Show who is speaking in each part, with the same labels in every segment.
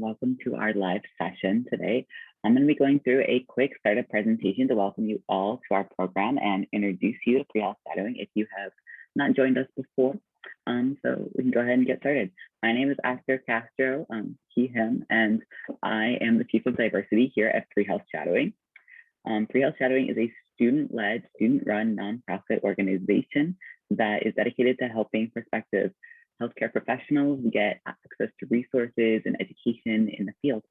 Speaker 1: welcome to our live session today. I'm going to be going through a quick startup presentation to welcome you all to our program and introduce you to pre-health shadowing if you have not joined us before. So we can go ahead and get started. My name is Oscar Castro, he, him, and I am the Chief of Diversity here at Pre-Health Shadowing. Pre-Health Shadowing is a student-led, student-run nonprofit organization that is dedicated to helping prospective healthcare professionals get access to resources and education in the field.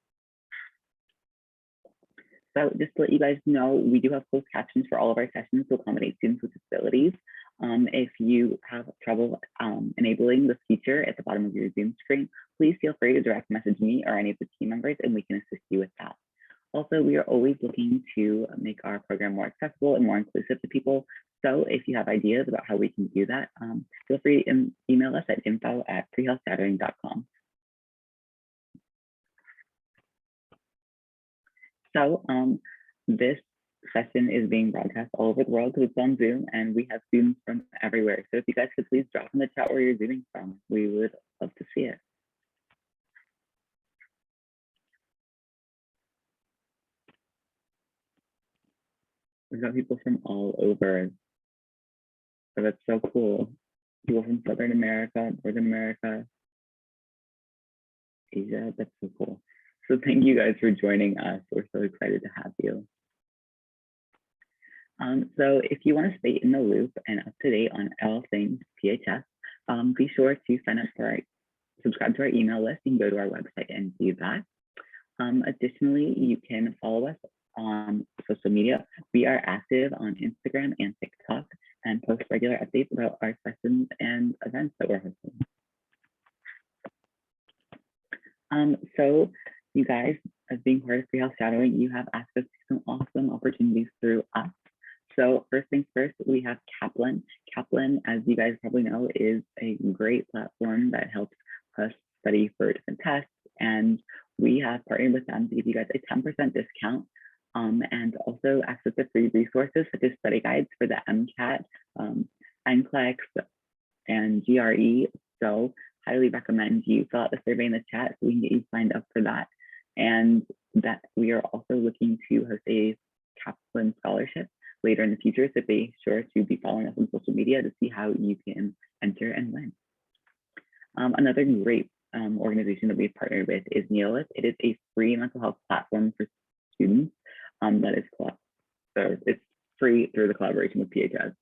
Speaker 1: So just to let you guys know, we do have closed captions for all of our sessions to accommodate students with disabilities. If you have trouble enabling this feature at the bottom of your Zoom screen, please feel free to direct message me or any of the team members and we can assist you with that. Also, we are always looking to make our program more accessible and more inclusive to people. So if you have ideas about how we can do that, feel free to email us at info@prehealthshadowing.com. So this session is being broadcast all over the world because it's on Zoom and we have students from everywhere. So if you guys could please drop in the chat where you're Zooming from, we would love to see it. We've got people from all over. So that's so cool. People from Southern America, Northern America, Asia, that's so cool. So thank you guys for joining us. We're so excited to have you. So if you want to stay in the loop and up to date on all things PHS, be sure to sign up for subscribe to our email list. You can go to our website and do that. Additionally, you can follow us on social media. We are active on Instagram and TikTok and post regular updates about our sessions and events that we're hosting. So you guys, as being part of pre-health shadowing, you have access to some awesome opportunities through us. So first things first, we have Kaplan. Kaplan, as you guys probably know, is a great platform that helps us study for different tests. And we have partnered with them to give you guys a 10% discount and also access to free resources such as study guides for the Mcat, NCLEX, and GRE. So highly recommend you fill out the survey in the chat so we can get you signed up for that. And that we are also looking to host a Kaplan scholarship later in the future, so be sure to be following us on social media to see how you can enter and win. Another great organization that we've partnered with is Untitled. It is a free mental health platform for students that is it's free through the collaboration with PHS.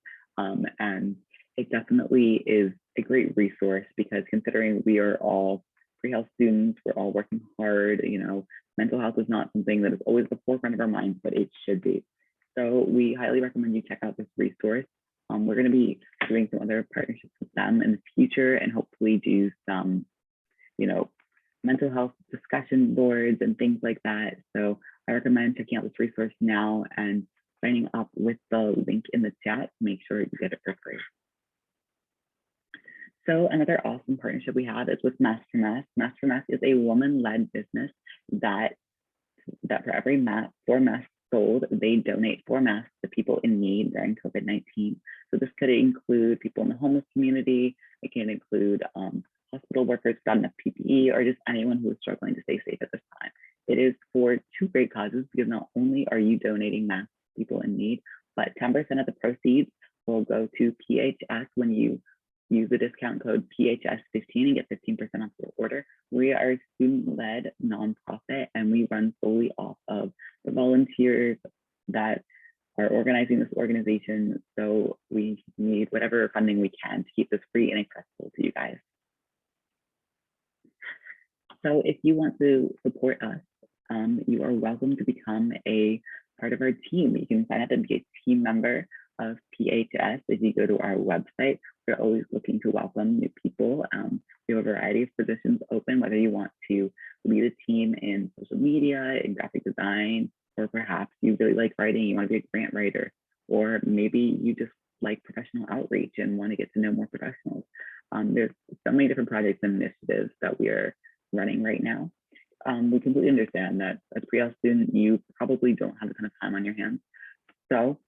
Speaker 1: And it definitely is a great resource because considering we are all pre-health students, we're all working hard, you know, mental health is not something that is always at the forefront of our minds, but it should be. So we highly recommend you check out this resource. We're going to be doing some other partnerships with them in the future and hopefully do some, you know, mental health discussion boards and things like that. So I recommend checking out this resource now and signing up with the link in the chat. Make sure you get it for free. So another awesome partnership we have is with Mask for Mask. Mask for Mask is a woman-led business that for every 4 masks sold, they donate 4 masks to people in need during COVID-19. So this could include people in the homeless community. It can include hospital workers without enough PPE or just anyone who is struggling to stay safe at this time. It is for 2 great causes because not only are you donating masks to people in need, but 10% of the proceeds will go to PHS when you use the discount code PHS15 and get 15% off your order. We are a student-led nonprofit and we run solely off of the volunteers that are organizing this organization. So we need whatever funding we can to keep this free and accessible to you guys. So if you want to support us, you are welcome to become a part of our team. You can sign up and be a team member of PHS. If you go to our website, we're always looking to welcome new people. We have a variety of positions open, whether you want to lead a team in social media, in graphic design, or perhaps you really like writing, you want to be a grant writer, or maybe you just like professional outreach and want to get to know more professionals. There's so many different projects and initiatives that we are running right now. We completely understand that as a pre-health student, you probably don't have a ton of time on your hands. So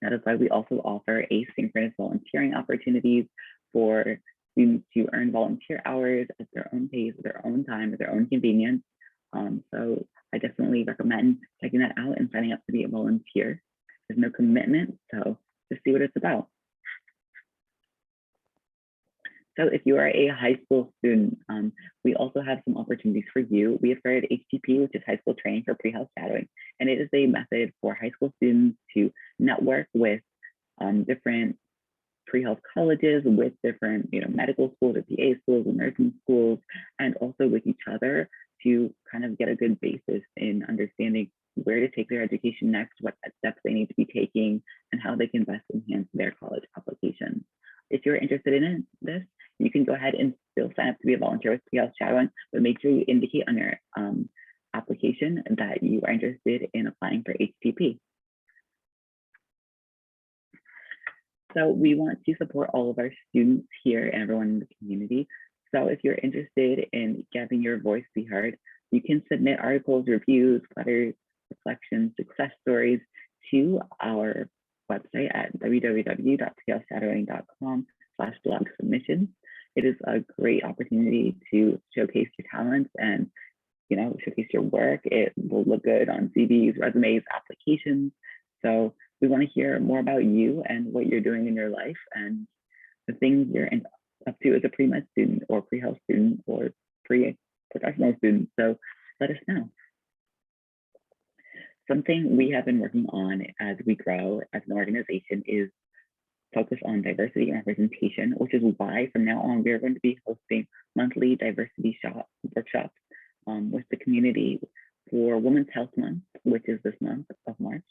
Speaker 1: that is why we also offer asynchronous volunteering opportunities for students to earn volunteer hours at their own pace, at their own time, at their own convenience. So I definitely recommend checking that out and signing up to be a volunteer. There's no commitment, so just see what it's about. So if you are a high school student, we also have some opportunities for you. We have started HTP, which is high school training for pre-health shadowing. And it is a method for high school students to network with different pre-health colleges, with different medical schools or PA schools and nursing schools, and also with each other to kind of get a good basis in understanding where to take their education next, what steps they need to be taking, and how they can best enhance their college application. If you're interested in this, you can go ahead and still sign up to be a volunteer with pre-health shadowing, but make sure you indicate on your application that you are interested in applying for HTP. So we want to support all of our students here and everyone in the community. So if you're interested in having your voice be heard, you can submit articles, reviews, letters, reflections, success stories to our website at www.plshadowing.com/blog submissions. It is a great opportunity to showcase your talents and showcase your work. It will look good on CVs, resumes, applications. So we want to hear more about you and what you're doing in your life and the things you're up to as a pre-med student or pre-health student or pre-professional student. So let us know. Something we have been working on as we grow as an organization is focus on diversity and representation, which is why from now on, we are going to be hosting monthly diversity workshops with the community for Women's Health Month, which is this month of March.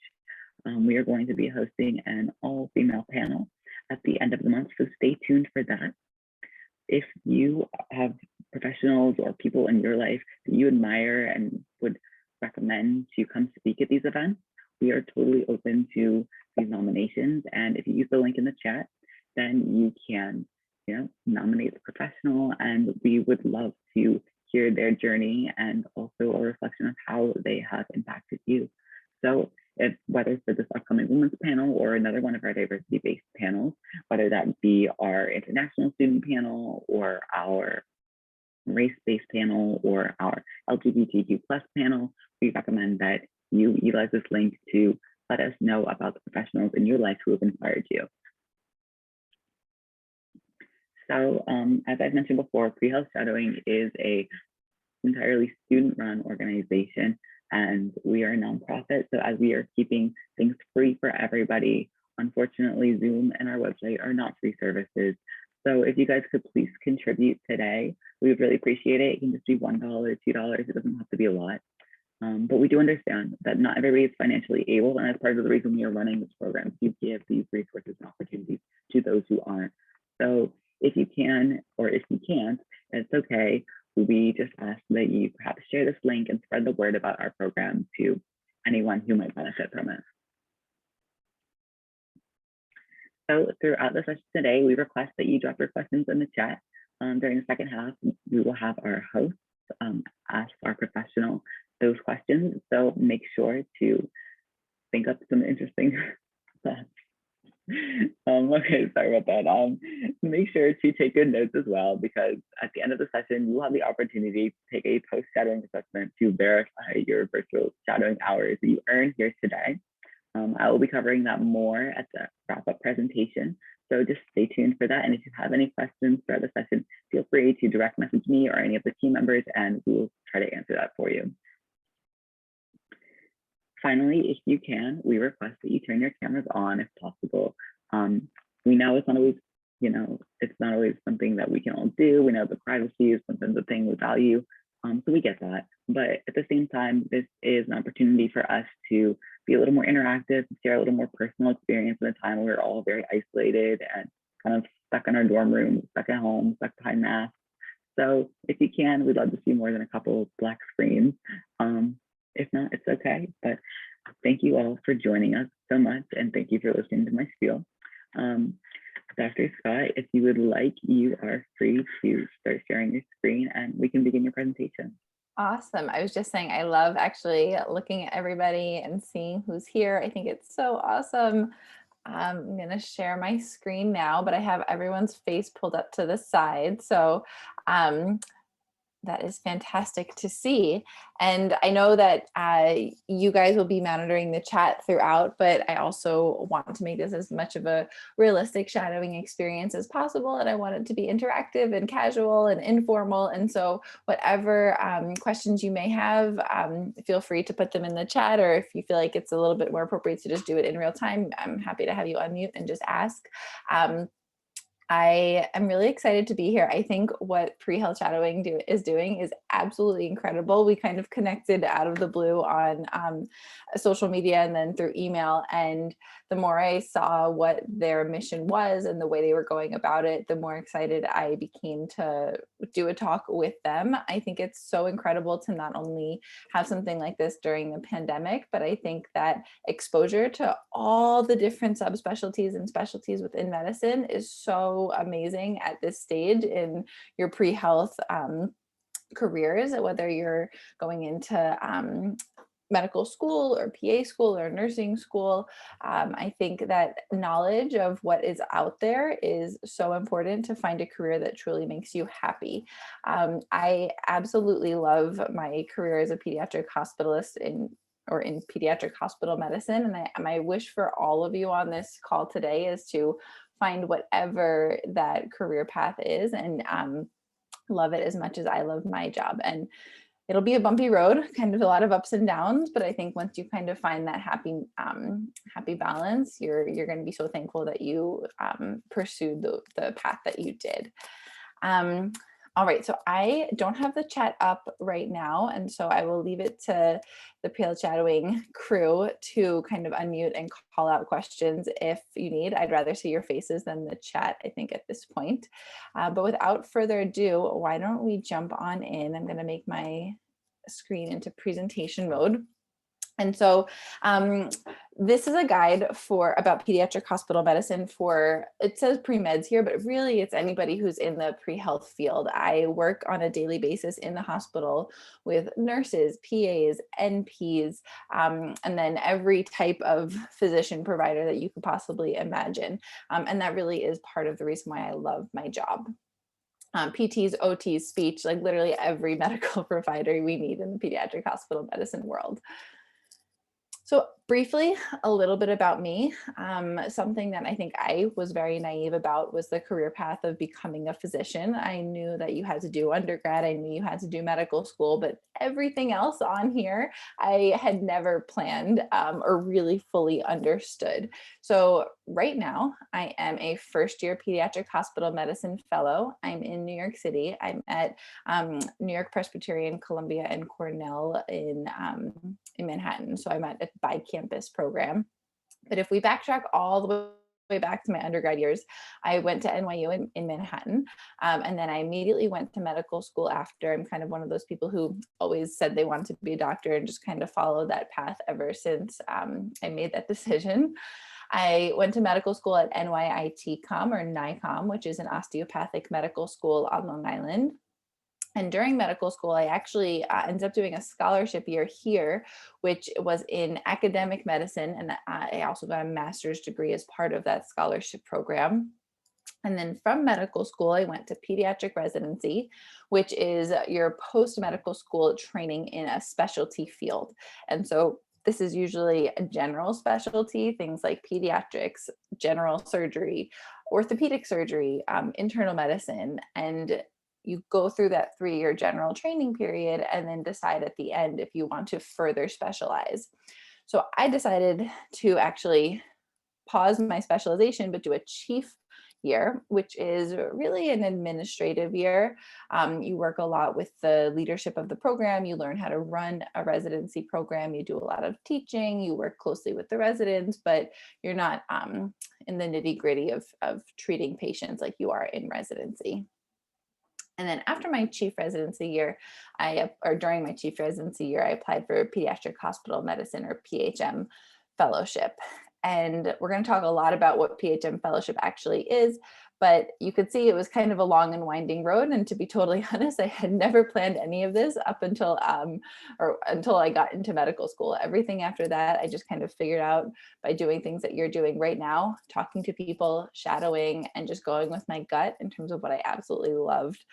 Speaker 1: We are going to be hosting an all-female panel at the end of the month, so stay tuned for that. If you have professionals or people in your life that you admire and would recommend to come speak at these events, we are totally open to these nominations. And if you use the link in the chat, then you can nominate the professional, and we would love to hear their journey and also a reflection of how they have impacted you. So whether for this upcoming women's panel or another one of our diversity-based panels, whether that be our international student panel or our race-based panel or our LGBTQ+ panel, we recommend that you utilize this link to let us know about the professionals in your life who have inspired you. So as I've mentioned before, Pre-Health Shadowing is a entirely student-run organization, and we are a nonprofit. So as we are keeping things free for everybody, unfortunately, Zoom and our website are not free services. So if you guys could please contribute today, we would really appreciate it. It can just be $1, $2. It doesn't have to be a lot. But we do understand that not everybody is financially able, and that's part of the reason we are running this program, to give these resources and opportunities to those who aren't. So if you can, or if you can't, it's okay. We just ask that you perhaps share this link and spread the word about our program to anyone who might benefit from it. So throughout the session today, we request that you drop your questions in the chat. During the second half, we will have our hosts ask our professional those questions. So make sure to think up some interesting thoughts. Okay, sorry about that. Make sure to take good notes as well, because at the end of the session, you will have the opportunity to take a post-shadowing assessment to verify your virtual shadowing hours that you earned here today. I will be covering that more at the wrap-up presentation, so just stay tuned for that. And if you have any questions throughout the session, feel free to direct message me or any of the team members, and we will try to answer that for you. Finally, if you can, we request that you turn your cameras on if possible. We know it's not always, it's not always something that we can all do. We know the privacy is sometimes a thing we value, so we get that. But at the same time, this is an opportunity for us to be a little more interactive, share a little more personal experience at a time where we're all very isolated and kind of stuck in our dorm room, stuck at home, stuck behind masks. So if you can, we'd love to see more than a couple black screens. If not, it's okay. But thank you all for joining us so much, and thank you for listening to my spiel. Dr. Scott, if you would like, you are free to start sharing your screen and we can begin your presentation.
Speaker 2: Awesome. I was just saying, I love actually looking at everybody and seeing who's here. I think it's so awesome. I'm going to share my screen now, but I have everyone's face pulled up to the side. So That is fantastic to see. And I know that you guys will be monitoring the chat throughout, but I also want to make this as much of a realistic shadowing experience as possible. And I want it to be interactive and casual and informal. And so whatever questions you may have, feel free to put them in the chat, or if you feel like it's a little bit more appropriate to just do it in real time, I'm happy to have you unmute and just ask. I am really excited to be here. I think what pre-health shadowing is doing is absolutely incredible. We kind of connected out of the blue on social media and then through email. And the more I saw what their mission was and the way they were going about it, the more excited I became to do a talk with them. I think it's so incredible to not only have something like this during the pandemic, but I think that exposure to all the different subspecialties and specialties within medicine is so amazing at this stage in your pre-health careers, whether you're going into medical school or PA school or nursing school. I think that knowledge of what is out there is so important to find a career that truly makes you happy. I absolutely love my career as a pediatric hospitalist in pediatric hospital medicine. And my wish for all of you on this call today is to find whatever that career path is and love it as much as I love my job. And it'll be a bumpy road, kind of a lot of ups and downs, but I think once you kind of find that happy balance, you're going to be so thankful that you pursued the path that you did. All right, so I don't have the chat up right now, and so I will leave it to the pre-health shadowing crew to kind of unmute and call out questions if you need. I'd rather see your faces than the chat, I think, at this point. But without further ado, why don't we jump on in? I'm going to make my screen into presentation mode. And so this is a guide about pediatric hospital medicine for, it says pre-meds here, but really it's anybody who's in the pre-health field. I work on a daily basis in the hospital with nurses, PAs, NPs, and then every type of physician provider that you could possibly imagine. And that really is part of the reason why I love my job. PTs, OTs, speech, like literally every medical provider we need in the pediatric hospital medicine world. So briefly, a little bit about me. Something that I think I was very naive about was the career path of becoming a physician. I knew that you had to do undergrad, I knew you had to do medical school, but everything else on here, I had never planned or really fully understood. So right now, I am a first-year pediatric hospital medicine fellow. I'm in New York City. I'm at New York Presbyterian, Columbia, and Cornell in Manhattan. So I'm at a bi-campus program. But if we backtrack all the way back to my undergrad years, I went to NYU in Manhattan. And then I immediately went to medical school after. I'm kind of one of those people who always said they wanted to be a doctor and just kind of followed that path ever since I made that decision. I went to medical school at NYITCOM or NICOM, which is an osteopathic medical school on Long Island. And during medical school, I actually ended up doing a scholarship year here, which was in academic medicine. And I also got a master's degree as part of that scholarship program. And then from medical school, I went to Pediatric Residency, which is your post-medical school training in a specialty field. And so this is usually a general specialty, things like pediatrics, general surgery, orthopedic surgery, internal medicine, and you go through that 3-year general training period and then decide at the end if you want to further specialize. So I decided to actually pause my specialization, but do a chief year, which is really an administrative year. You work a lot with the leadership of the program. You learn how to run a residency program. You do a lot of teaching. You work closely with the residents, but you're not in the nitty gritty of treating patients like you are in residency. And then after my chief residency year, during my chief residency year, I applied for pediatric hospital medicine or PHM fellowship. And we're going to talk a lot about what PHM fellowship actually is, but you could see it was kind of a long and winding road. And to be totally honest, I had never planned any of this up until I got into medical school. Everything after that, I just kind of figured out by doing things that you're doing right now, talking to people, shadowing, and just going with my gut in terms of what I absolutely loved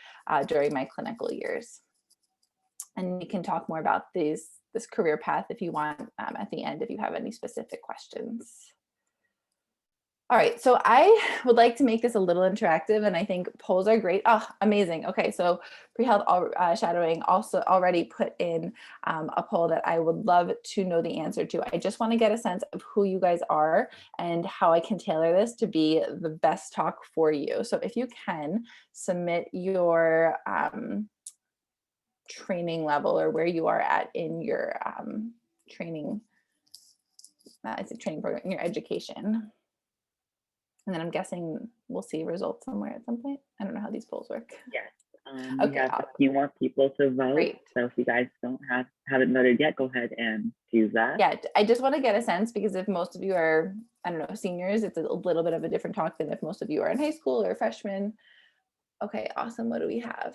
Speaker 2: during my clinical years. And we can talk more about this career path if you want at the end, if you have any specific questions. All right, so I would like to make this a little interactive, and I think polls are great. Oh, amazing. Okay, so pre-health shadowing also already put in a poll that I would love to know the answer to. I just want to get a sense of who you guys are and how I can tailor this to be the best talk for you. So if you can submit your training level or where you are at in your training, it's a training program, in your education. And then I'm guessing we'll see results somewhere at some point. I don't know how these polls work.
Speaker 1: Yes. We
Speaker 2: Okay,
Speaker 1: have
Speaker 2: awesome.
Speaker 1: a few more people to vote.
Speaker 2: Great.
Speaker 1: So if you guys haven't voted yet, go ahead and do that.
Speaker 2: Yeah, I just want to get a sense, because if most of you are, I don't know, seniors, it's a little bit of a different talk than if most of you are in high school or freshmen. Okay, awesome. What do we have?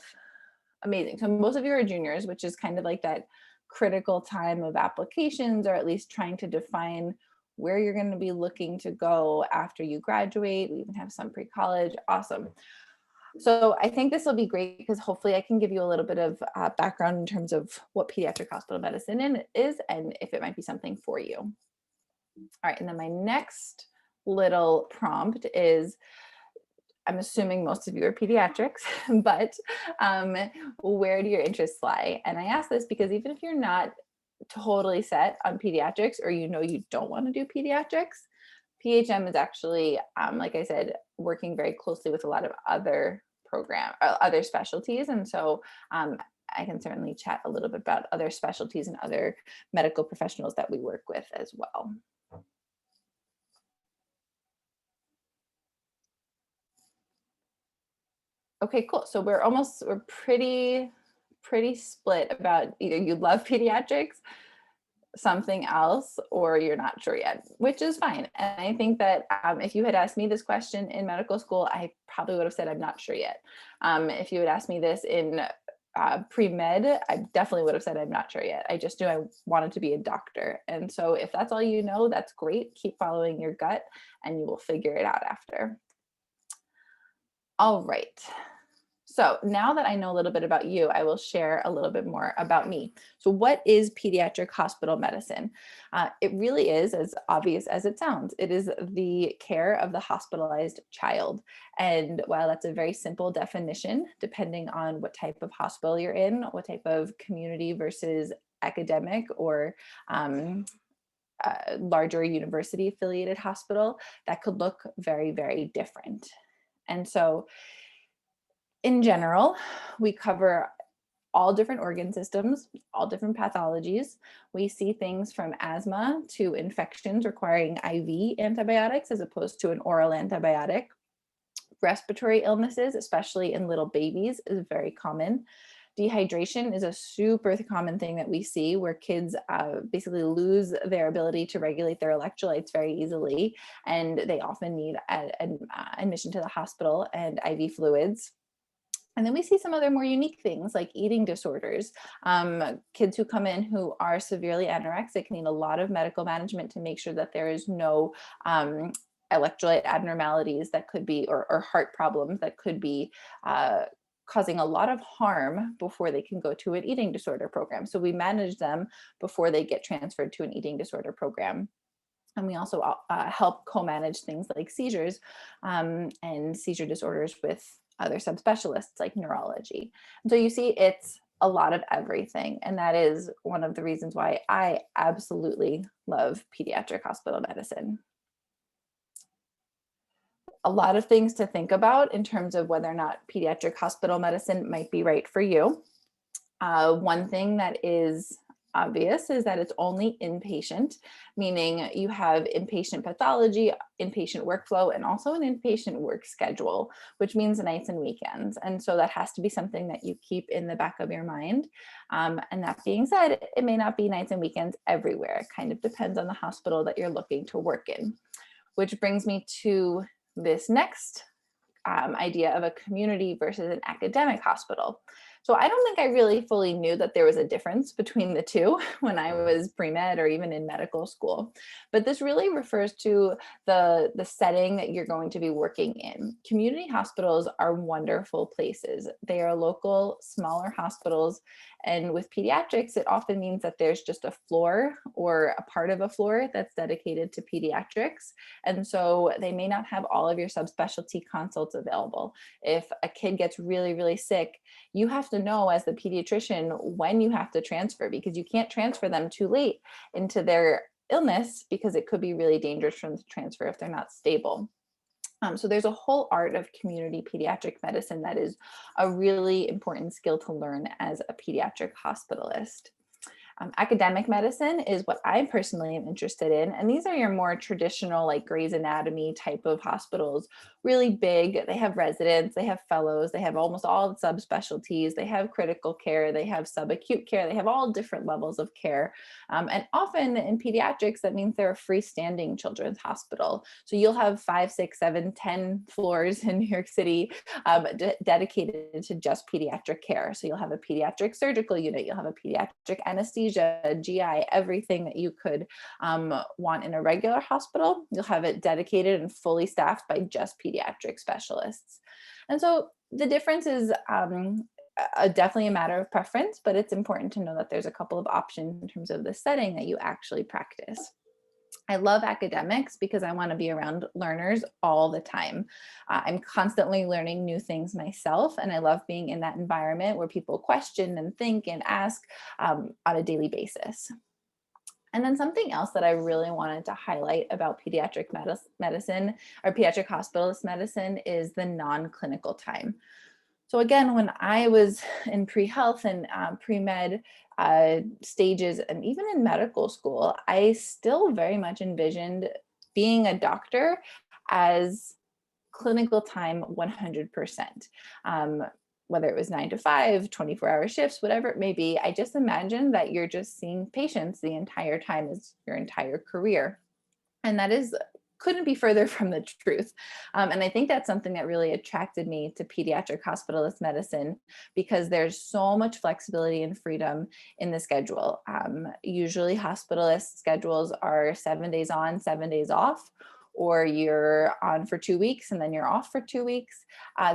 Speaker 2: Amazing. So most of you are juniors, which is kind of like that critical time of applications, or at least trying to define where you're going to be looking to go after you graduate. We even have some pre-college. Awesome. So I think this will be great, because hopefully I can give you a little bit of background in terms of what pediatric hospital medicine is, and if it might be something for you. All right, and then my next little prompt is, I'm assuming most of you are pediatrics, but where do your interests lie? And I ask this because even if you're not totally set on pediatrics, or you don't want to do pediatrics, PHM is actually, like I said, working very closely with a lot of other other specialties. And so I can certainly chat a little bit about other specialties and other medical professionals that we work with as well. Okay, cool. So we're pretty split about either you love pediatrics, something else, or you're not sure yet, which is fine. And I think that if you had asked me this question in medical school, I probably would have said I'm not sure yet. If you had asked me this in pre-med, I definitely would have said I'm not sure yet. I just knew I wanted to be a doctor. And so if that's all you know, that's great. Keep following your gut and you will figure it out after. All right. So now that I know a little bit about you, I will share a little bit more about me. So what is pediatric hospital medicine? It really is as obvious as it sounds. It is the care of the hospitalized child. And while that's a very simple definition, depending on what type of hospital you're in, what type of community versus academic or larger university affiliated hospital, that could look very, very different. And so in general, we cover all different organ systems, all different pathologies. We see things from asthma to infections requiring IV antibiotics as opposed to an oral antibiotic. Respiratory illnesses, especially in little babies, is very common. Dehydration is a super common thing that we see, where kids basically lose their ability to regulate their electrolytes very easily, and they often need admission to the hospital and IV fluids. And then we see some other more unique things like eating disorders. Kids who come in who are severely anorexic need a lot of medical management to make sure that there is no electrolyte abnormalities that could be, or heart problems that could be causing a lot of harm before they can go to an eating disorder program. So we manage them before they get transferred to an eating disorder program. And we also help co-manage things like seizures and seizure disorders with other subspecialists like neurology. And so you see, it's a lot of everything. And that is one of the reasons why I absolutely love pediatric hospital medicine. A lot of things to think about in terms of whether or not pediatric hospital medicine might be right for you. One thing that is obvious is that it's only inpatient, meaning you have inpatient pathology, inpatient workflow, and also an inpatient work schedule, which means nights and weekends. And so that has to be something that you keep in the back of your mind. And that being said, it may not be nights and weekends everywhere. It kind of depends on the hospital that you're looking to work in, which brings me to this next idea of a community versus an academic hospital. So I don't think I really fully knew that there was a difference between the two when I was pre-med or even in medical school. But this really refers to the setting that you're going to be working in. Community hospitals are wonderful places. They are local, smaller hospitals, And with pediatrics, it often means that there's just a floor or a part of a floor that's dedicated to pediatrics. And so they may not have all of your subspecialty consults available. If a kid gets really, really sick, you have to know as the pediatrician when you have to transfer, because you can't transfer them too late into their illness because it could be really dangerous for them to transfer if they're not stable. So there's a whole art of community pediatric medicine that is a really important skill to learn as a pediatric hospitalist. Academic medicine is what I personally am interested in. And these are your more traditional, like Grey's Anatomy type of hospitals, really big. They have residents, they have fellows, they have almost all the subspecialties, they have critical care, they have subacute care, they have all different levels of care. And often in pediatrics, that means they're a freestanding children's hospital. So you'll have 5, 6, 7, 10 floors in New York City dedicated to just pediatric care. So you'll have a pediatric surgical unit, you'll have a pediatric anesthesia, GI, everything that you could want in a regular hospital. You'll have it dedicated and fully staffed by just pediatric specialists. And so the difference is definitely a matter of preference, but it's important to know that there's a couple of options in terms of the setting that you actually practice. I love academics because I want to be around learners all the time. I'm constantly learning new things myself, and I love being in that environment where people question and think and ask on a daily basis. And then something else that I really wanted to highlight about pediatric medicine or pediatric hospitalist medicine is the non-clinical time. So again, when I was in pre-health and pre-med stages, and even in medical school, I still very much envisioned being a doctor as clinical time 100%. Whether it was 9 to 5, 24-hour shifts, whatever it may be, I just imagined that you're just seeing patients the entire time as your entire career. And that couldn't be further from the truth. And I think that's something that really attracted me to pediatric hospitalist medicine, because there's so much flexibility and freedom in the schedule. Usually hospitalist schedules are 7 days on, 7 days off, or you're on for 2 weeks and then you're off for 2 weeks.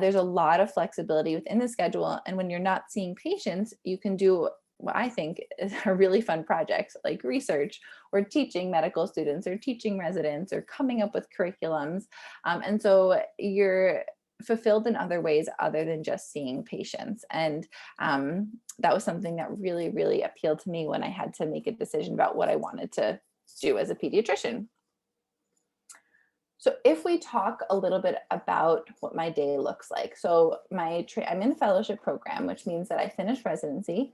Speaker 2: There's a lot of flexibility within the schedule. And when you're not seeing patients, you can do what I think is a really fun projects like research or teaching medical students or teaching residents or coming up with curriculums. And so you're fulfilled in other ways other than just seeing patients. And that was something that really, really appealed to me when I had to make a decision about what I wanted to do as a pediatrician. So if we talk a little bit about what my day looks like. So I'm in a fellowship program, which means that I finished residency.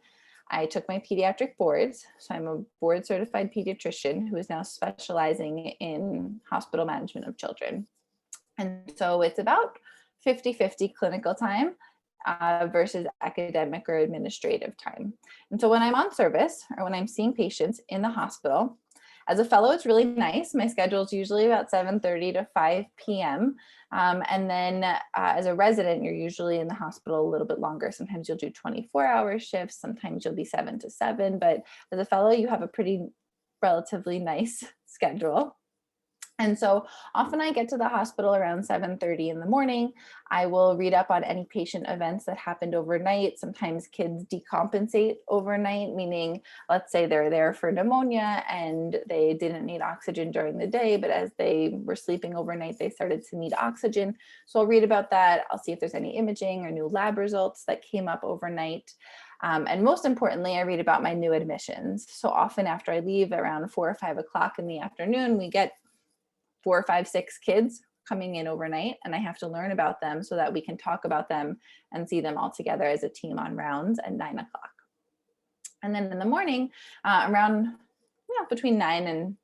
Speaker 2: I took my pediatric boards. So I'm a board certified pediatrician who is now specializing in hospital management of children. And so it's about 50-50 clinical time versus academic or administrative time. And so when I'm on service or when I'm seeing patients in the hospital, as a fellow, it's really nice. My schedule is usually about 7:30 to 5 p.m. And then as a resident, you're usually in the hospital a little bit longer. Sometimes you'll do 24-hour shifts. Sometimes you'll be 7 to 7. But as a fellow, you have a pretty relatively nice schedule. And so often I get to the hospital around 7:30 in the morning. I will read up on any patient events that happened overnight. Sometimes kids decompensate overnight, meaning let's say they're there for pneumonia and they didn't need oxygen during the day, but as they were sleeping overnight, they started to need oxygen. So I'll read about that. I'll see if there's any imaging or new lab results that came up overnight. And most importantly, I read about my new admissions. So often after I leave around 4 or 5 o'clock in the afternoon, we get 4, 5, 6 kids coming in overnight, and I have to learn about them so that we can talk about them and see them all together as a team on rounds at 9 o'clock. And then in the morning, around between 9 and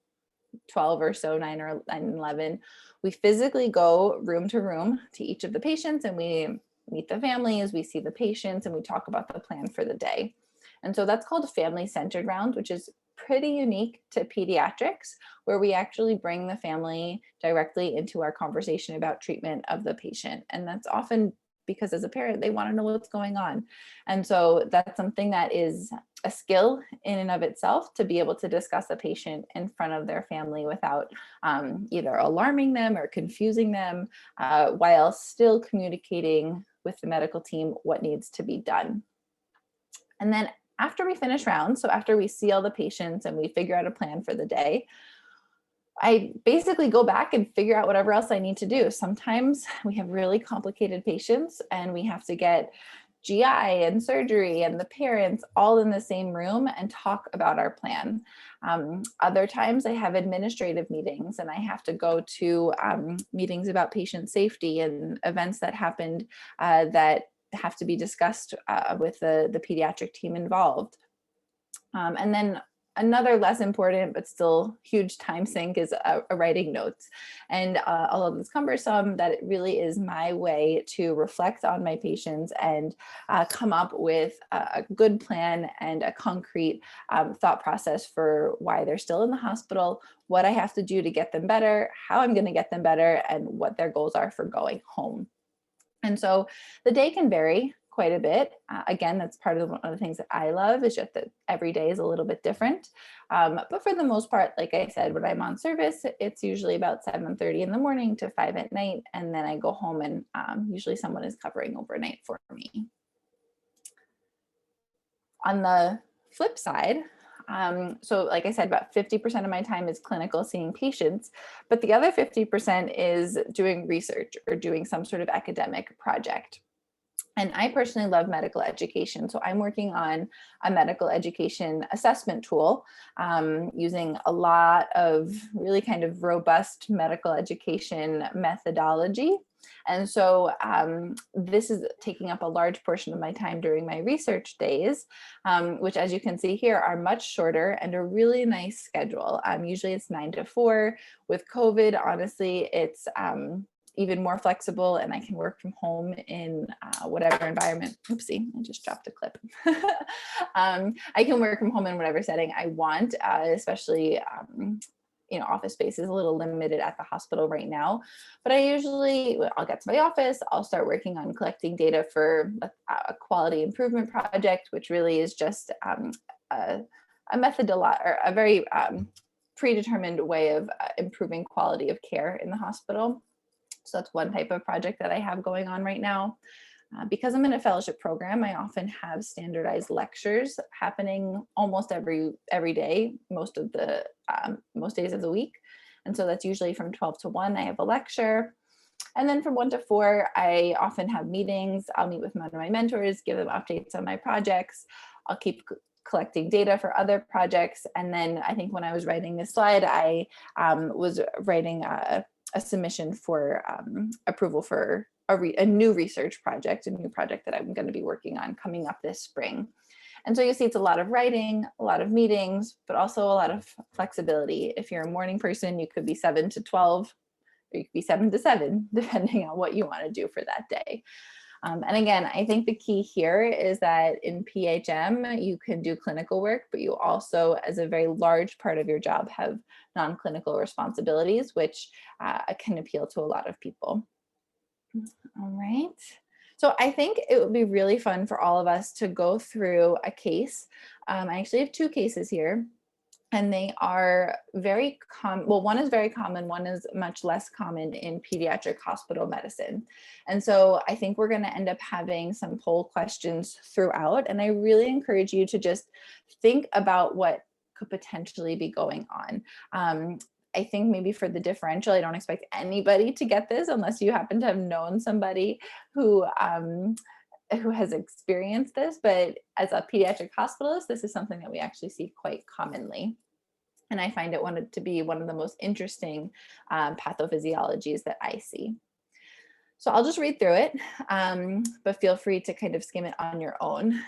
Speaker 2: 12 or so, 9 and 11, we physically go room to room to each of the patients, and we meet the families, we see the patients, and we talk about the plan for the day. And so that's called family-centered rounds, which is pretty unique to pediatrics, where we actually bring the family directly into our conversation about treatment of the patient. And that's often because as a parent, they want to know what's going on. And so that's something that is a skill in and of itself, to be able to discuss a patient in front of their family without either alarming them or confusing them, while still communicating with the medical team what needs to be done. And then after we finish rounds, so after we see all the patients and we figure out a plan for the day, I basically go back and figure out whatever else I need to do. Sometimes we have really complicated patients and we have to get GI and surgery and the parents all in the same room and talk about our plan. Other times I have administrative meetings and I have to go to meetings about patient safety and events that happened that have to be discussed with the pediatric team involved. And then another less important but still huge time sink is writing notes. And although it's cumbersome, that it really is my way to reflect on my patients and come up with a good plan and a concrete thought process for why they're still in the hospital, what I have to do to get them better, how I'm going to get them better, and what their goals are for going home. And so the day can vary quite a bit. Again, that's part of one of the things that I love, is just that every day is a little bit different. But for the most part, like I said, when I'm on service, it's usually about 7:30 in the morning to 5 at night. And then I go home and usually someone is covering overnight for me. On the flip side, so like I said, about 50% of my time is clinical, seeing patients, but the other 50% is doing research or doing some sort of academic project. And I personally love medical education. So I'm working on a medical education assessment tool using a lot of really kind of robust medical education methodology. And so this is taking up a large portion of my time during my research days, which, as you can see here, are much shorter and a really nice schedule. Usually it's 9 to 4. With COVID, honestly, it's even more flexible, and I can work from home in whatever environment. Oopsie, I just dropped a clip. I can work from home in whatever setting I want, especially office space is a little limited at the hospital right now. But I'll get to my office, I'll start working on collecting data for a quality improvement project, which really is just a or a very predetermined way of improving quality of care in the hospital. So that's one type of project that I have going on right now. Because I'm in a fellowship program, I often have standardized lectures happening almost every day, most days of the week. And so that's usually from 12 to 1, I have a lecture. And then from 1 to 4, I often have meetings. I'll meet with one of my mentors, give them updates on my projects. I'll keep collecting data for other projects. And then I think when I was writing this slide, I was writing a submission for approval for a new research project, a new project that I'm going to be working on coming up this spring. And so you see it's a lot of writing, a lot of meetings, but also a lot of flexibility. If you're a morning person, you could be 7 to 12, or you could be 7 to 7, depending on what you want to do for that day. And again, I think the key here is that in PHM, you can do clinical work, but you also, as a very large part of your job, have non-clinical responsibilities, which can appeal to a lot of people. All right. So I think it would be really fun for all of us to go through a case. I actually have 2 cases here. And they are very common. Well, one is very common, one is much less common in pediatric hospital medicine. And so I think we're going to end up having some poll questions throughout. And I really encourage you to just think about what could potentially be going on. I think maybe for the differential, I don't expect anybody to get this unless you happen to have known somebody who has experienced this, but as a pediatric hospitalist, this is something that we actually see quite commonly. And I find it to be one of the most interesting pathophysiologies that I see. So I'll just read through it, but feel free to kind of skim it on your own.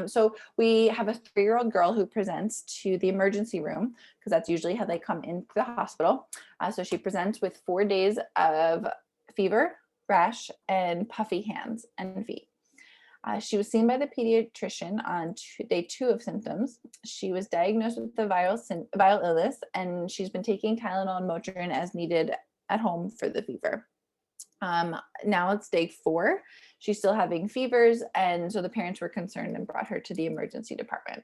Speaker 2: So we have a 3-year-old girl who presents to the emergency room, because that's usually how they come into the hospital. So she presents with 4 days of fever, rash, and puffy hands and feet. She was seen by the pediatrician on day 2 of symptoms. She was diagnosed with the viral illness, and she's been taking Tylenol and Motrin as needed at home for the fever. Now it's day 4. She's still having fevers, and so the parents were concerned and brought her to the emergency department.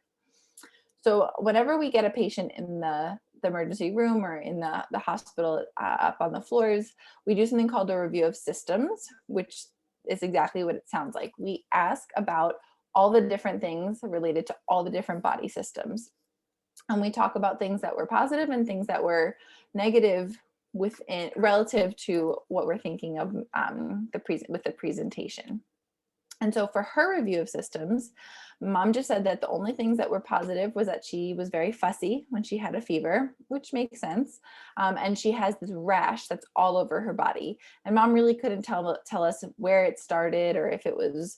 Speaker 2: So whenever we get a patient in the emergency room or in the hospital up on the floors, we do something called a review of systems, which is exactly what it sounds like. We ask about all the different things related to all the different body systems. And we talk about things that were positive and things that were negative within relative to what we're thinking of with the presentation. And so for her review of systems, mom just said that the only things that were positive was that she was very fussy when she had a fever, which makes sense. And she has this rash that's all over her body. And mom really couldn't tell us where it started or if it was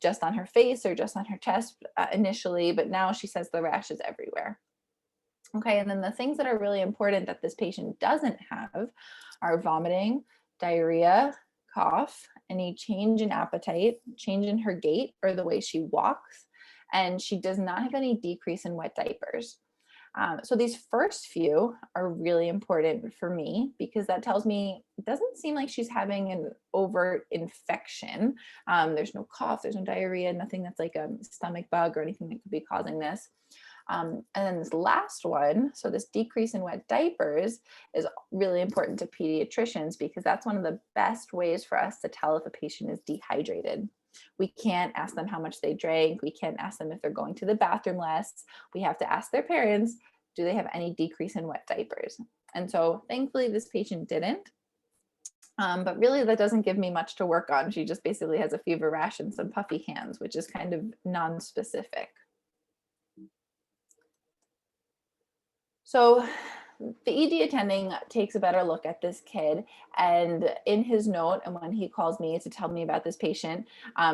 Speaker 2: just on her face or just on her chest initially, but now she says the rash is everywhere. Okay, and then the things that are really important that this patient doesn't have are vomiting, diarrhea, cough, any change in appetite, change in her gait or the way she walks, and she does not have any decrease in wet diapers. So these first few are really important for me because that tells me it doesn't seem like she's having an overt infection. There's no cough, there's no diarrhea, nothing that's like a stomach bug or anything that could be causing this. And then this last one, so this decrease in wet diapers is really important to pediatricians because that's one of the best ways for us to tell if a patient is dehydrated. We can't ask them how much they drank. We can't ask them if they're going to the bathroom less. We have to ask their parents, do they have any decrease in wet diapers? And so thankfully this patient didn't. But really that doesn't give me much to work on. She just basically has a fever, rash, and some puffy hands, which is kind of non-specific. So the ED attending takes a better look at this kid, and in his note, and when he calls me to tell me about this patient,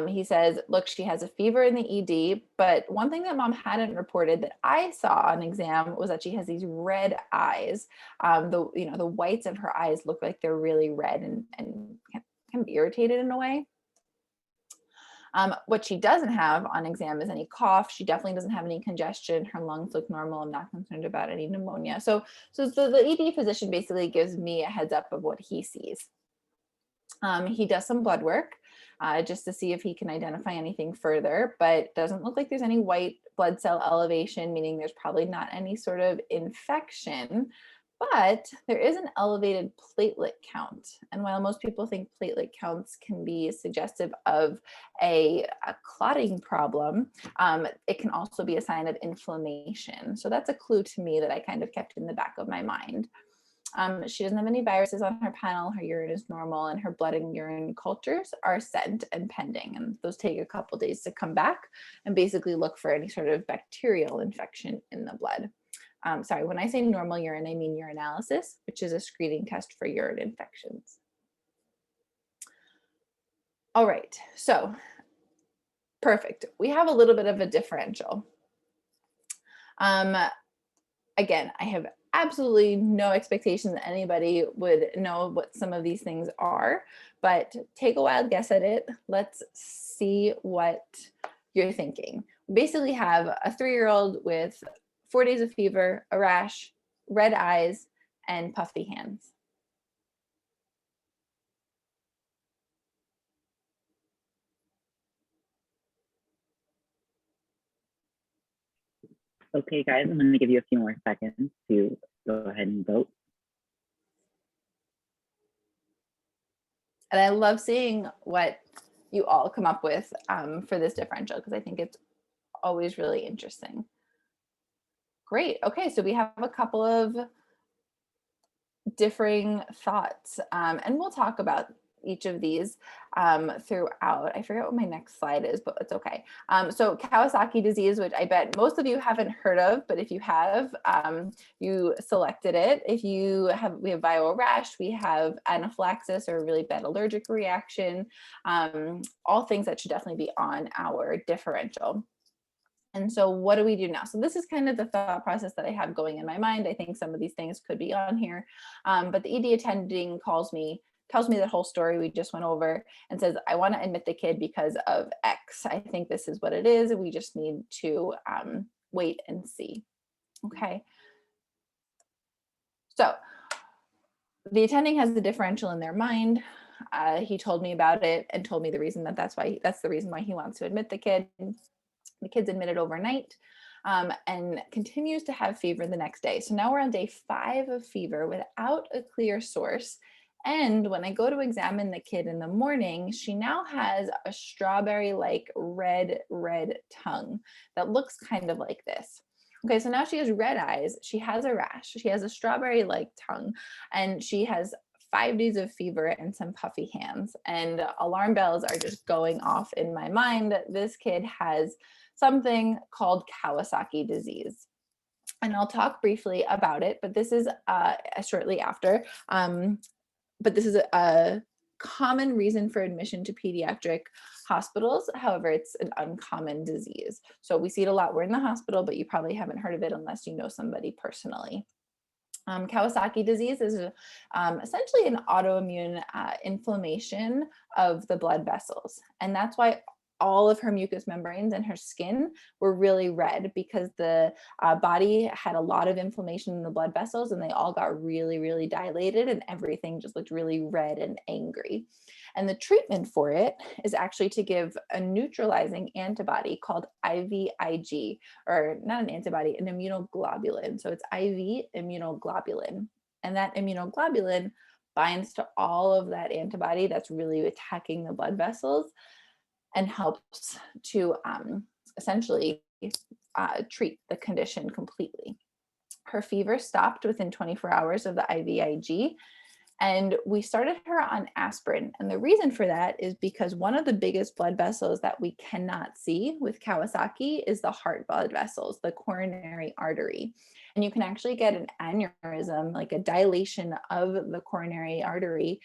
Speaker 2: he says, look, she has a fever in the ED, but one thing that mom hadn't reported that I saw on exam was that she has these red eyes. The whites of her eyes look like they're really red and kind of irritated in a way. What she doesn't have on exam is any cough. She definitely doesn't have any congestion. Her lungs look normal. I'm not concerned about any pneumonia. So the ED physician basically gives me a heads up of what he sees. He does some blood work just to see if he can identify anything further, but doesn't look like there's any white blood cell elevation, meaning there's probably not any sort of infection. But there is an elevated platelet count. And while most people think platelet counts can be suggestive of a clotting problem, it can also be a sign of inflammation. So that's a clue to me that I kind of kept in the back of my mind. She doesn't have any viruses on her panel. Her urine is normal, and her blood and urine cultures are sent and pending. And those take a couple days to come back and basically look for any sort of bacterial infection in the blood. Sorry, when I say normal urine, I mean urinalysis, which is a screening test for urine infections. All right, so perfect. We have a little bit of a differential. Again, I have absolutely no expectation that anybody would know what some of these things are, but take a wild guess at it. Let's see what you're thinking. We basically have a 3-year-old with 4 days of fever, a rash, red eyes, and puffy hands.
Speaker 1: Okay, guys, I'm going to give you a few more seconds to go ahead and vote.
Speaker 2: And I love seeing what you all come up with for this differential because I think it's always really interesting. Great. Okay, so we have a couple of differing thoughts, and we'll talk about each of these throughout. I forget what my next slide is, but it's okay. So Kawasaki disease, which I bet most of you haven't heard of, but if you have, you selected it. If you have, we have viral rash, we have anaphylaxis or a really bad allergic reaction, all things that should definitely be on our differential. And so what do we do now? So this is kind of the thought process that I have going in my mind. I think some of these things could be on here, but the ED attending tells me the whole story we just went over and says, I want to admit the kid because of X. I think this is what it is. We just need to wait and see. Okay. So the attending has the differential in their mind. He told me about it and told me the reason that's the reason why he wants to admit the kid. The kid's admitted overnight and continues to have fever the next day. So now we're on day 5 of fever without a clear source And when I go to examine the kid in the morning, she now has a strawberry-like red tongue that looks kind of like this. Okay, so now she has red eyes, she has a rash, she has a strawberry-like tongue, and she has 5 days of fever and some puffy hands. And alarm bells are just going off in my mind. This kid has something called Kawasaki disease. And I'll talk briefly about it, but this is shortly after. But this is a common reason for admission to pediatric hospitals. However, it's an uncommon disease. So we see it a lot. We're in the hospital, but you probably haven't heard of it unless you know somebody personally. Kawasaki disease is essentially an autoimmune inflammation of the blood vessels. And that's why all of her mucous membranes and her skin were really red, because the body had a lot of inflammation in the blood vessels and they all got really dilated, and everything just looked really red and angry. And the treatment for it is actually to give a neutralizing antibody called IVIG, or not an antibody, an immunoglobulin. So it's IV immunoglobulin. And that immunoglobulin binds to all of that antibody that's really attacking the blood vessels and helps to essentially treat the condition completely. Her fever stopped within 24 hours of the IVIG, and we started her on aspirin. And the reason for that is because one of the biggest blood vessels that we cannot see with Kawasaki is the heart blood vessels, the coronary artery. And you can actually get an aneurysm, like a dilation of the coronary artery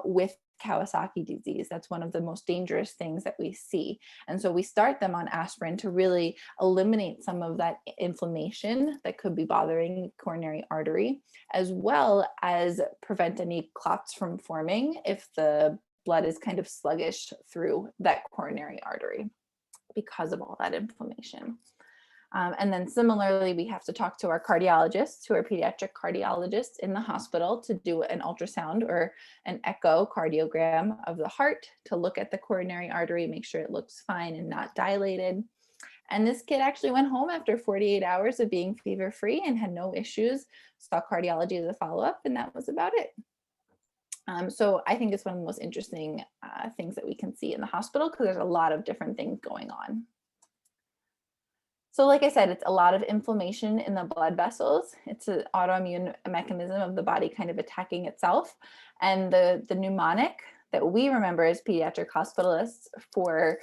Speaker 2: with Kawasaki disease. That's one of the most dangerous things that we see. And so we start them on aspirin to really eliminate some of that inflammation that could be bothering the coronary artery, as well as prevent any clots from forming if the blood is kind of sluggish through that coronary artery because of all that inflammation. And then similarly, we have to talk to our cardiologists, who are pediatric cardiologists in the hospital, to do an ultrasound or an echocardiogram of the heart to look at the coronary artery, make sure it looks fine and not dilated. And this kid actually went home after 48 hours of being fever-free and had no issues, saw cardiology as a follow-up, and that was about it. So I think it's one of the most interesting things that we can see in the hospital, because there's a lot of different things going on. So like I said, it's a lot of inflammation in the blood vessels. It's an autoimmune mechanism of the body kind of attacking itself. And the mnemonic that we remember as pediatric hospitalists for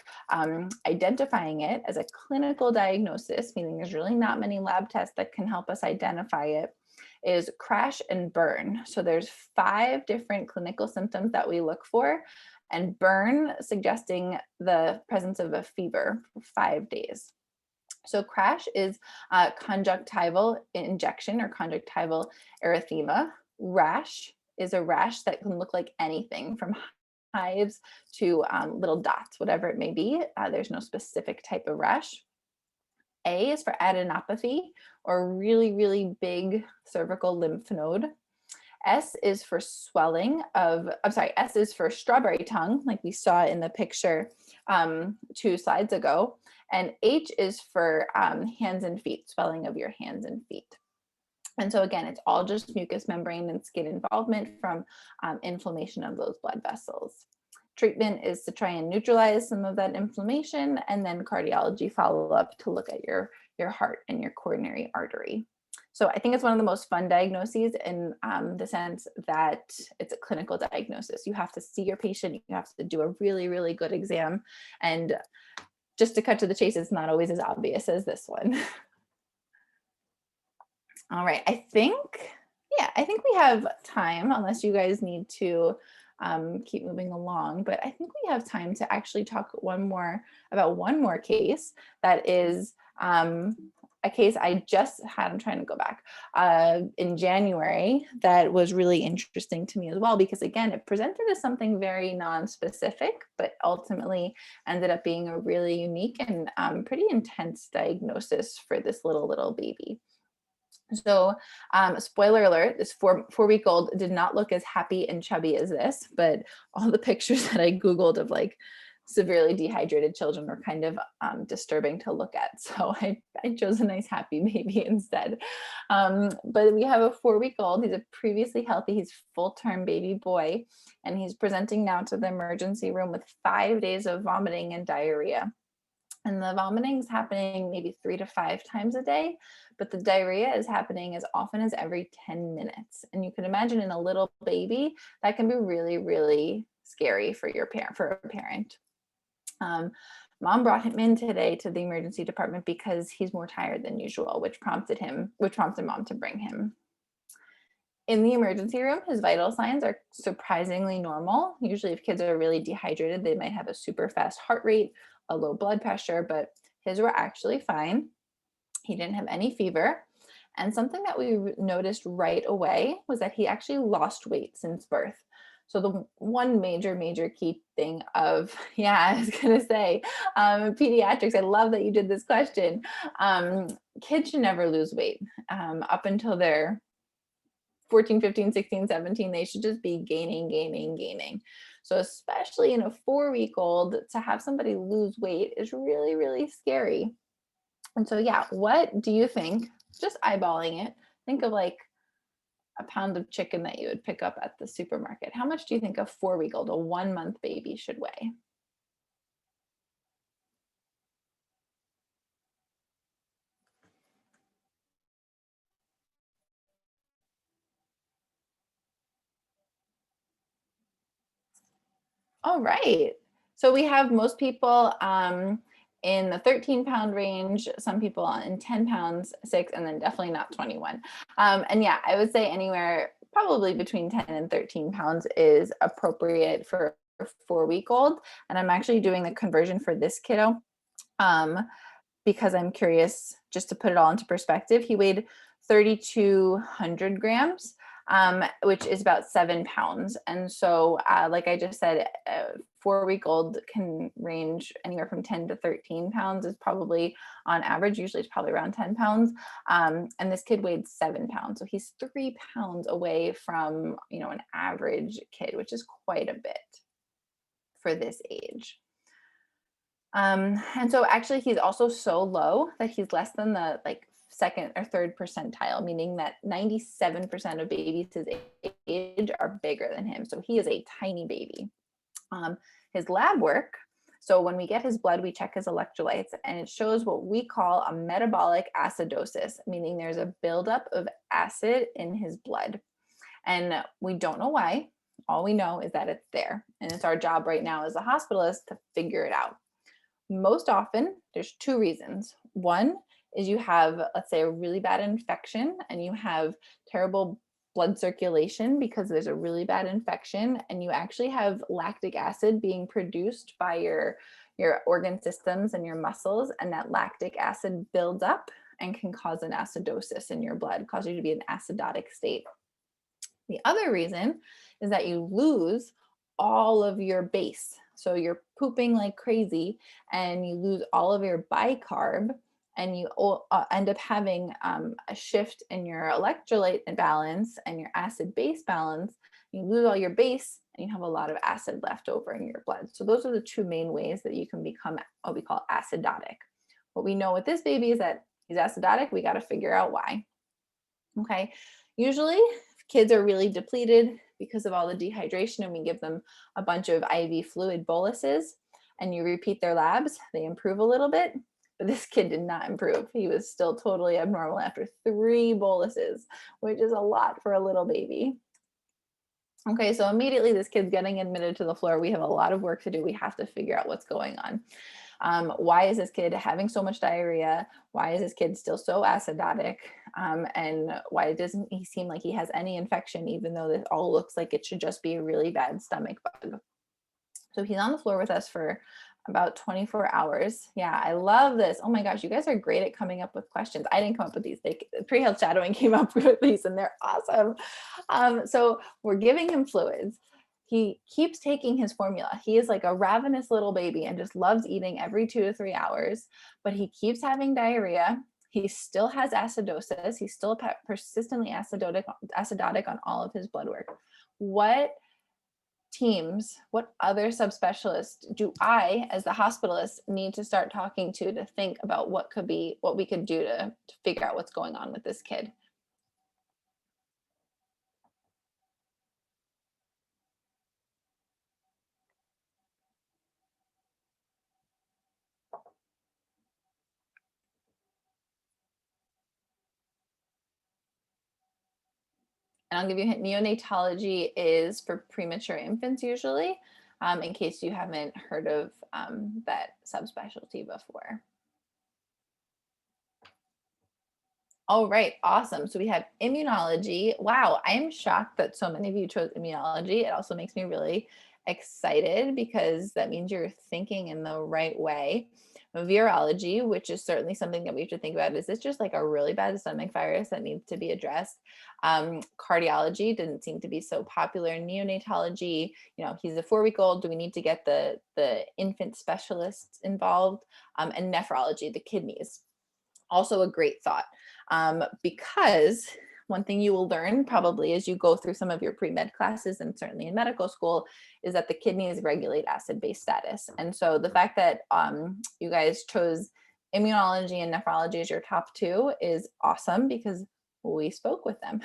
Speaker 2: identifying it as a clinical diagnosis, meaning there's really not many lab tests that can help us identify it, is crash and burn. So there's 5 different clinical symptoms that we look for, and burn suggesting the presence of a fever for 5 days. So crash is conjunctival injection or conjunctival erythema. Rash is a rash that can look like anything from hives to little dots, whatever it may be. There's no specific type of rash. A is for adenopathy, or really big cervical lymph node. S is for swelling of, S is for strawberry tongue, like we saw in the picture 2 slides ago. And H is for hands and feet, swelling of your hands and feet. And so again, it's all just mucous membrane and skin involvement from inflammation of those blood vessels. Treatment is to try and neutralize some of that inflammation, and then cardiology follow-up to look at your heart and your coronary artery. So I think it's one of the most fun diagnoses in the sense that it's a clinical diagnosis. You have to see your patient, you have to do a really good exam, and just to cut to the chase, it's not always as obvious as this one. All right, I think we have time, unless you guys need to keep moving along, but I think we have time to actually talk about one more case that is a case I just had, I'm trying to go back, in January, that was really interesting to me as well, because again, it presented as something very non-specific, but ultimately ended up being a really unique and pretty intense diagnosis for this little baby. So spoiler alert, this four-week-old did not look as happy and chubby as this, but all the pictures that I Googled of like severely dehydrated children were kind of disturbing to look at. So I chose a nice happy baby instead. But we have a 4-week-old. He's a previously healthy, he's full-term baby boy, and he's presenting now to the emergency room with 5 days of vomiting and diarrhea. And the vomiting is happening maybe 3 to 5 times a day, but the diarrhea is happening as often as every 10 minutes. And you can imagine in a little baby, that can be really, really scary for a parent. Mom brought him in today to the emergency department because he's more tired than usual, which prompted mom to bring him. In the emergency room, his vital signs are surprisingly normal. Usually if kids are really dehydrated, they might have a super fast heart rate, a low blood pressure, but his were actually fine. He didn't have any fever. And something that we noticed right away was that he actually lost weight since birth. So the one major key thing of, I was gonna say, pediatrics, I love that you did this question. Kids should never lose weight. Up until they're 14, 15, 16, 17, they should just be gaining. So especially in a 4-week-old, to have somebody lose weight is really, really scary. And so, what do you think, just eyeballing it, think of like a pound of chicken that you would pick up at the supermarket. How much do you think a 4-week-old, a 1-month baby should weigh? All right. So we have most people in the 13-pound range, some people in 10 pounds, 6, and then definitely not 21. And I would say anywhere probably between 10 and 13 pounds is appropriate for a 4-week-old. And I'm actually doing the conversion for this kiddo because I'm curious, just to put it all into perspective. He weighed 3,200 grams. Which is about 7 pounds. And so, like I just said, a 4-week-old can range anywhere from 10 to 13 pounds is probably on average. Usually it's probably around 10 pounds. And this kid weighed 7 pounds. So he's 3 pounds away from, an average kid, which is quite a bit for this age. And so actually he's also so low that he's less than the second or third percentile, meaning that 97% of babies his age are bigger than him. So he is a tiny baby. His lab work, so when we get his blood, we check his electrolytes, and it shows what we call a metabolic acidosis, meaning there's a buildup of acid in his blood. And we don't know why. All we know is that it's there. And it's our job right now as a hospitalist to figure it out. Most often, there's 2 reasons. One is you have, let's say, a really bad infection and you have terrible blood circulation because there's a really bad infection, and you actually have lactic acid being produced by your organ systems and your muscles, and that lactic acid builds up and can cause an acidosis in your blood, cause you to be in an acidotic state. The other reason is that you lose all of your base. So you're pooping like crazy and you lose all of your bicarb, and you end up having a shift in your electrolyte balance and your acid base balance. You lose all your base and you have a lot of acid left over in your blood. So those are the 2 main ways that you can become what we call acidotic. What we know with this baby is that he's acidotic. We got to figure out why. Okay. Usually if kids are really depleted because of all the dehydration and we give them a bunch of IV fluid boluses and you repeat their labs, they improve a little bit. But this kid did not improve. He was still totally abnormal after 3 boluses, which is a lot for a little baby. Okay, so immediately this kid's getting admitted to the floor. We have a lot of work to do. We have to figure out what's going on. Why is this kid having so much diarrhea? Why is this kid still so acidotic? And why doesn't he seem like he has any infection, even though this all looks like it should just be a really bad stomach bug? So he's on the floor with us for about 24 hours. Yeah, I love this. Oh my gosh, you guys are great at coming up with questions. I didn't come up with these. Pre-health shadowing came up with these and they're awesome. So we're giving him fluids. He keeps taking his formula. He is like a ravenous little baby and just loves eating every 2 to 3 hours, but he keeps having diarrhea. He still has acidosis. He's still persistently acidotic on all of his blood work. What teams, what other subspecialists do I, as the hospitalist, need to start talking to think about what we could do to figure out what's going on with this kid? And I'll give you a hint, neonatology is for premature infants usually, in case you haven't heard of that subspecialty before. All right, awesome. So we have immunology. Wow, I am shocked that so many of you chose immunology. It also makes me really excited because that means you're thinking in the right way. Virology, which is certainly something that we have to think about. Is this just like a really bad stomach virus that needs to be addressed? Cardiology didn't seem to be so popular. Neonatology, he's a 4-week-old. Do we need to get the infant specialists involved? And nephrology, the kidneys. Also a great thought, because one thing you will learn probably as you go through some of your pre-med classes and certainly in medical school is that the kidneys regulate acid-base status. And so the fact that you guys chose immunology and nephrology as your top 2 is awesome because we spoke with them.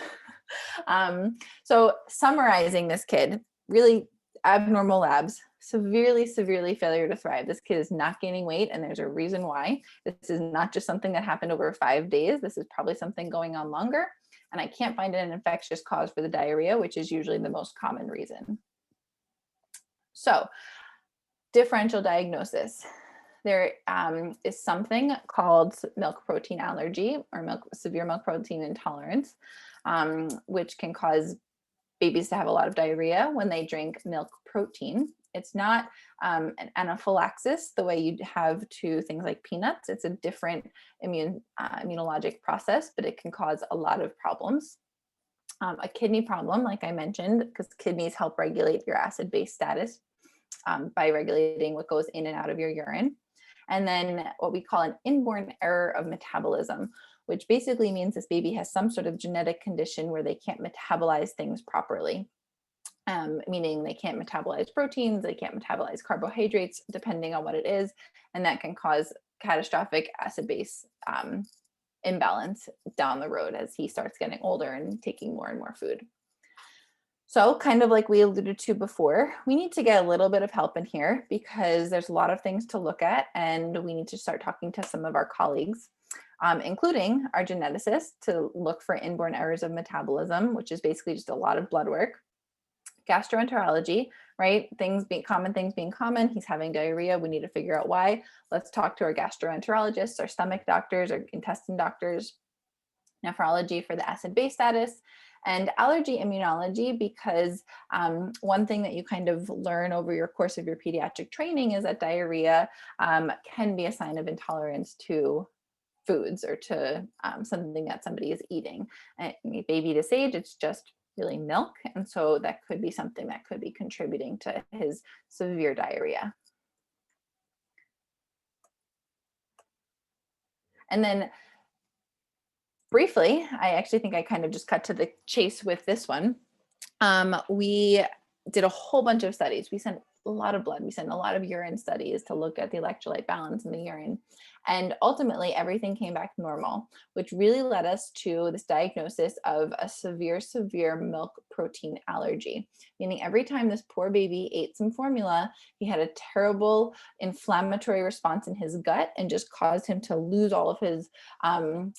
Speaker 2: So summarizing this kid, really abnormal labs, severely failure to thrive. This kid is not gaining weight, and there's a reason why. This is not just something that happened over 5 days. This is probably something going on longer, and I can't find an infectious cause for the diarrhea, which is usually the most common reason. So, differential diagnosis. There is something called milk protein allergy or severe milk protein intolerance, which can cause babies to have a lot of diarrhea when they drink milk protein. It's not an anaphylaxis the way you'd have to things like peanuts. It's a different immunologic process, but it can cause a lot of problems. A kidney problem, like I mentioned, because kidneys help regulate your acid-base status by regulating what goes in and out of your urine. And then what we call an inborn error of metabolism, which basically means this baby has some sort of genetic condition where they can't metabolize things properly, meaning they can't metabolize proteins, they can't metabolize carbohydrates, depending on what it is, and that can cause catastrophic acid-base imbalance down the road as he starts getting older and taking more and more food. So kind of like we alluded to before, we need to get a little bit of help in here because there's a lot of things to look at and we need to start talking to some of our colleagues, including our geneticists, to look for inborn errors of metabolism, which is basically just a lot of blood work. Gastroenterology, right? Things being common. He's having diarrhea. We need to figure out why. Let's talk to our gastroenterologists, our stomach doctors, our intestine doctors. Nephrology for the acid-base status, and allergy immunology, because one thing that you kind of learn over your course of your pediatric training is that diarrhea can be a sign of intolerance to foods or to something that somebody is eating. And baby this age, it's just really milk. And so that could be something that could be contributing to his severe diarrhea. And then briefly, I actually think I kind of just cut to the chase with this one. We did a whole bunch of studies. We sent a lot of blood. We sent a lot of urine studies to look at the electrolyte balance in the urine. And ultimately, everything came back normal, which really led us to this diagnosis of a severe milk protein allergy, meaning every time this poor baby ate some formula, he had a terrible inflammatory response in his gut and just caused him to lose all of his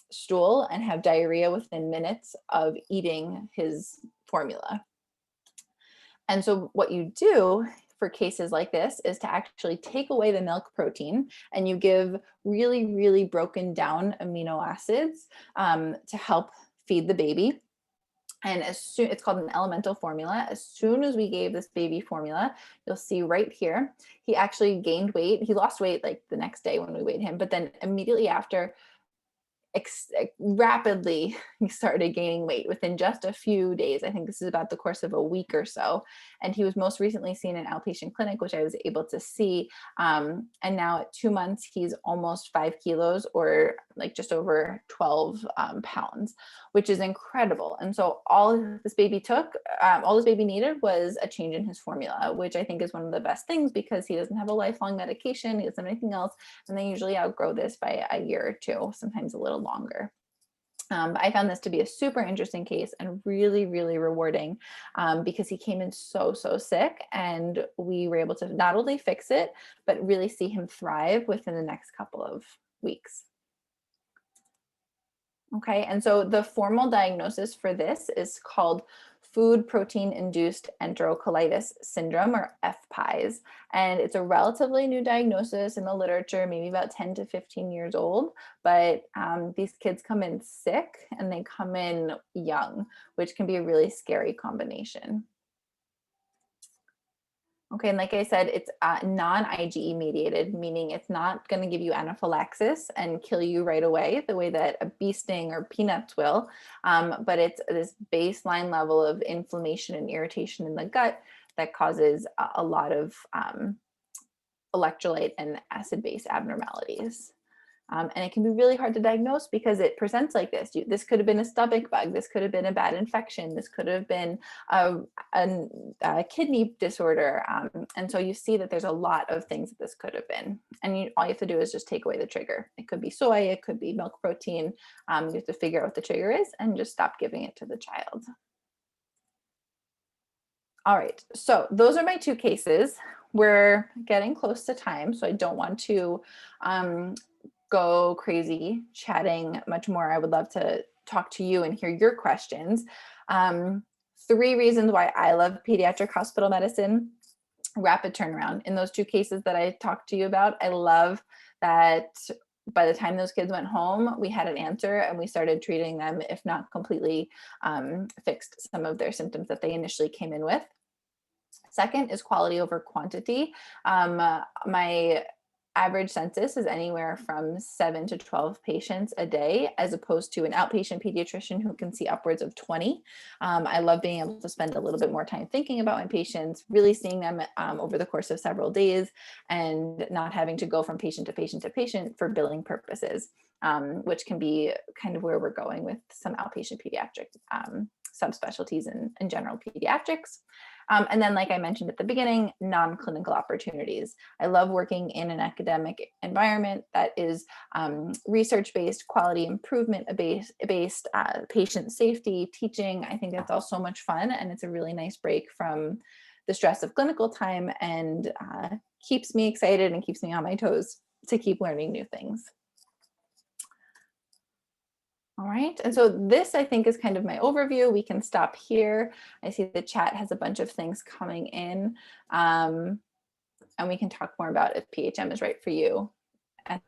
Speaker 2: stool and have diarrhea within minutes of eating his formula. And so what you do for cases like this is to actually take away the milk protein and you give really broken down amino acids to help feed the baby. And it's called an elemental formula. As soon as we gave this baby formula, you'll see right here, he actually gained weight. He lost weight like the next day when we weighed him, but then immediately after, rapidly he started gaining weight within just a few days. I think this is about the course of a week or so. And he was most recently seen in outpatient clinic, which I was able to see. And now at 2 months, he's almost 5 kilos or like just over 12 pounds, which is incredible. And so all this baby needed was a change in his formula, which I think is one of the best things because he doesn't have a lifelong medication, he doesn't have anything else, and they usually outgrow this by a year or two, sometimes a little longer. But I found this to be a super interesting case and really, really rewarding because he came in so sick, and we were able to not only fix it, but really see him thrive within the next couple of weeks. Okay, and so the formal diagnosis for this is called food protein induced enterocolitis syndrome, or FPIES. And it's a relatively new diagnosis in the literature, maybe about 10 to 15 years old, but these kids come in sick and they come in young, which can be a really scary combination. Okay, and like I said, it's non-IgE mediated, meaning it's not going to give you anaphylaxis and kill you right away the way that a bee sting or peanuts will, but it's this baseline level of inflammation and irritation in the gut that causes a lot of electrolyte and acid-base abnormalities. And it can be really hard to diagnose because it presents like this. This could have been a stomach bug. This could have been a bad infection. This could have been a kidney disorder. And so you see that there's a lot of things that this could have been. And all you have to do is just take away the trigger. It could be soy. It could be milk protein. You have to figure out what the trigger is and just stop giving it to the child. All right, so those are my two cases. We're getting close to time, so I don't want to go crazy chatting much more. I would love to talk to you and hear your questions. 3 reasons why I love pediatric hospital medicine. Rapid turnaround. In those 2 cases that I talked to you about, I love that by the time those kids went home, we had an answer and we started treating them, if not completely fixed some of their symptoms that they initially came in with. Second is quality over quantity. My average census is anywhere from 7 to 12 patients a day, as opposed to an outpatient pediatrician who can see upwards of 20. I love being able to spend a little bit more time thinking about my patients, really seeing them over the course of several days, and not having to go from patient to patient to patient for billing purposes, which can be kind of where we're going with some outpatient pediatric subspecialties in general pediatrics. And then, like I mentioned at the beginning, non-clinical opportunities. I love working in an academic environment that is research-based, quality improvement-based, patient safety, teaching. I think that's all so much fun, and it's a really nice break from the stress of clinical time, and keeps me excited and keeps me on my toes to keep learning new things. All right, and so this, I think, is kind of my overview. We can stop here. I see the chat has a bunch of things coming in, and we can talk more about if PHM is right for you at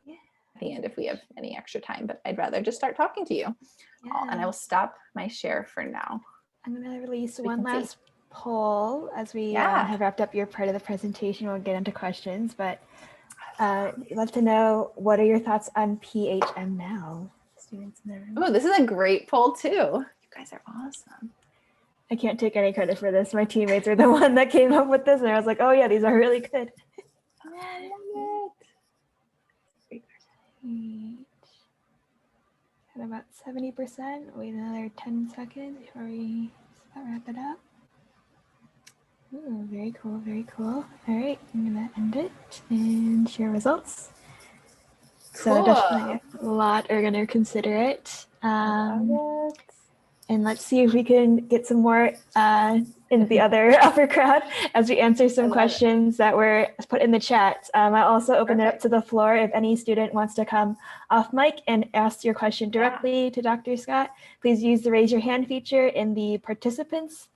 Speaker 2: the end if we have any extra time, but I'd rather just start talking to you. Yeah. And I will stop my share for now.
Speaker 3: I'm going to release one last poll as we have wrapped up your part of the presentation. We'll get into questions, but I'd love to know, what are your thoughts on PHM now? Students in the room.
Speaker 2: Oh, this is a great poll too. You guys are awesome.
Speaker 3: I can't take any credit for this. My teammates are the one that came up with this, and I was like, oh yeah, these are really good.
Speaker 2: I love it.
Speaker 3: At about 70%. Wait another 10 seconds before we wrap it up. Ooh, very cool, very cool. All right, I'm gonna end it and share results.
Speaker 2: Cool.
Speaker 3: So definitely a lot are going to consider it. And let's see if we can get some more in the other upper crowd as we answer some questions that were put in the chat. I'll also open it up to the floor if any student wants to come off mic and ask your question directly to Dr. Scott. Please use the raise your hand feature in the participants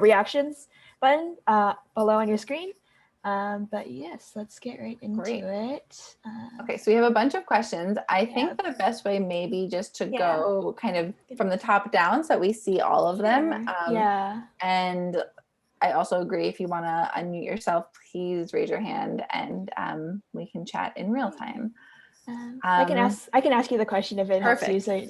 Speaker 3: reactions button below on your screen. But yes, let's get right into it.
Speaker 2: Okay, so we have a bunch of questions. I think the best way maybe just to go kind of from the top down so that we see all of them. And I also agree, if you want to unmute yourself, please raise your hand and we can chat in real time.
Speaker 3: I can ask you the question if it helps you. So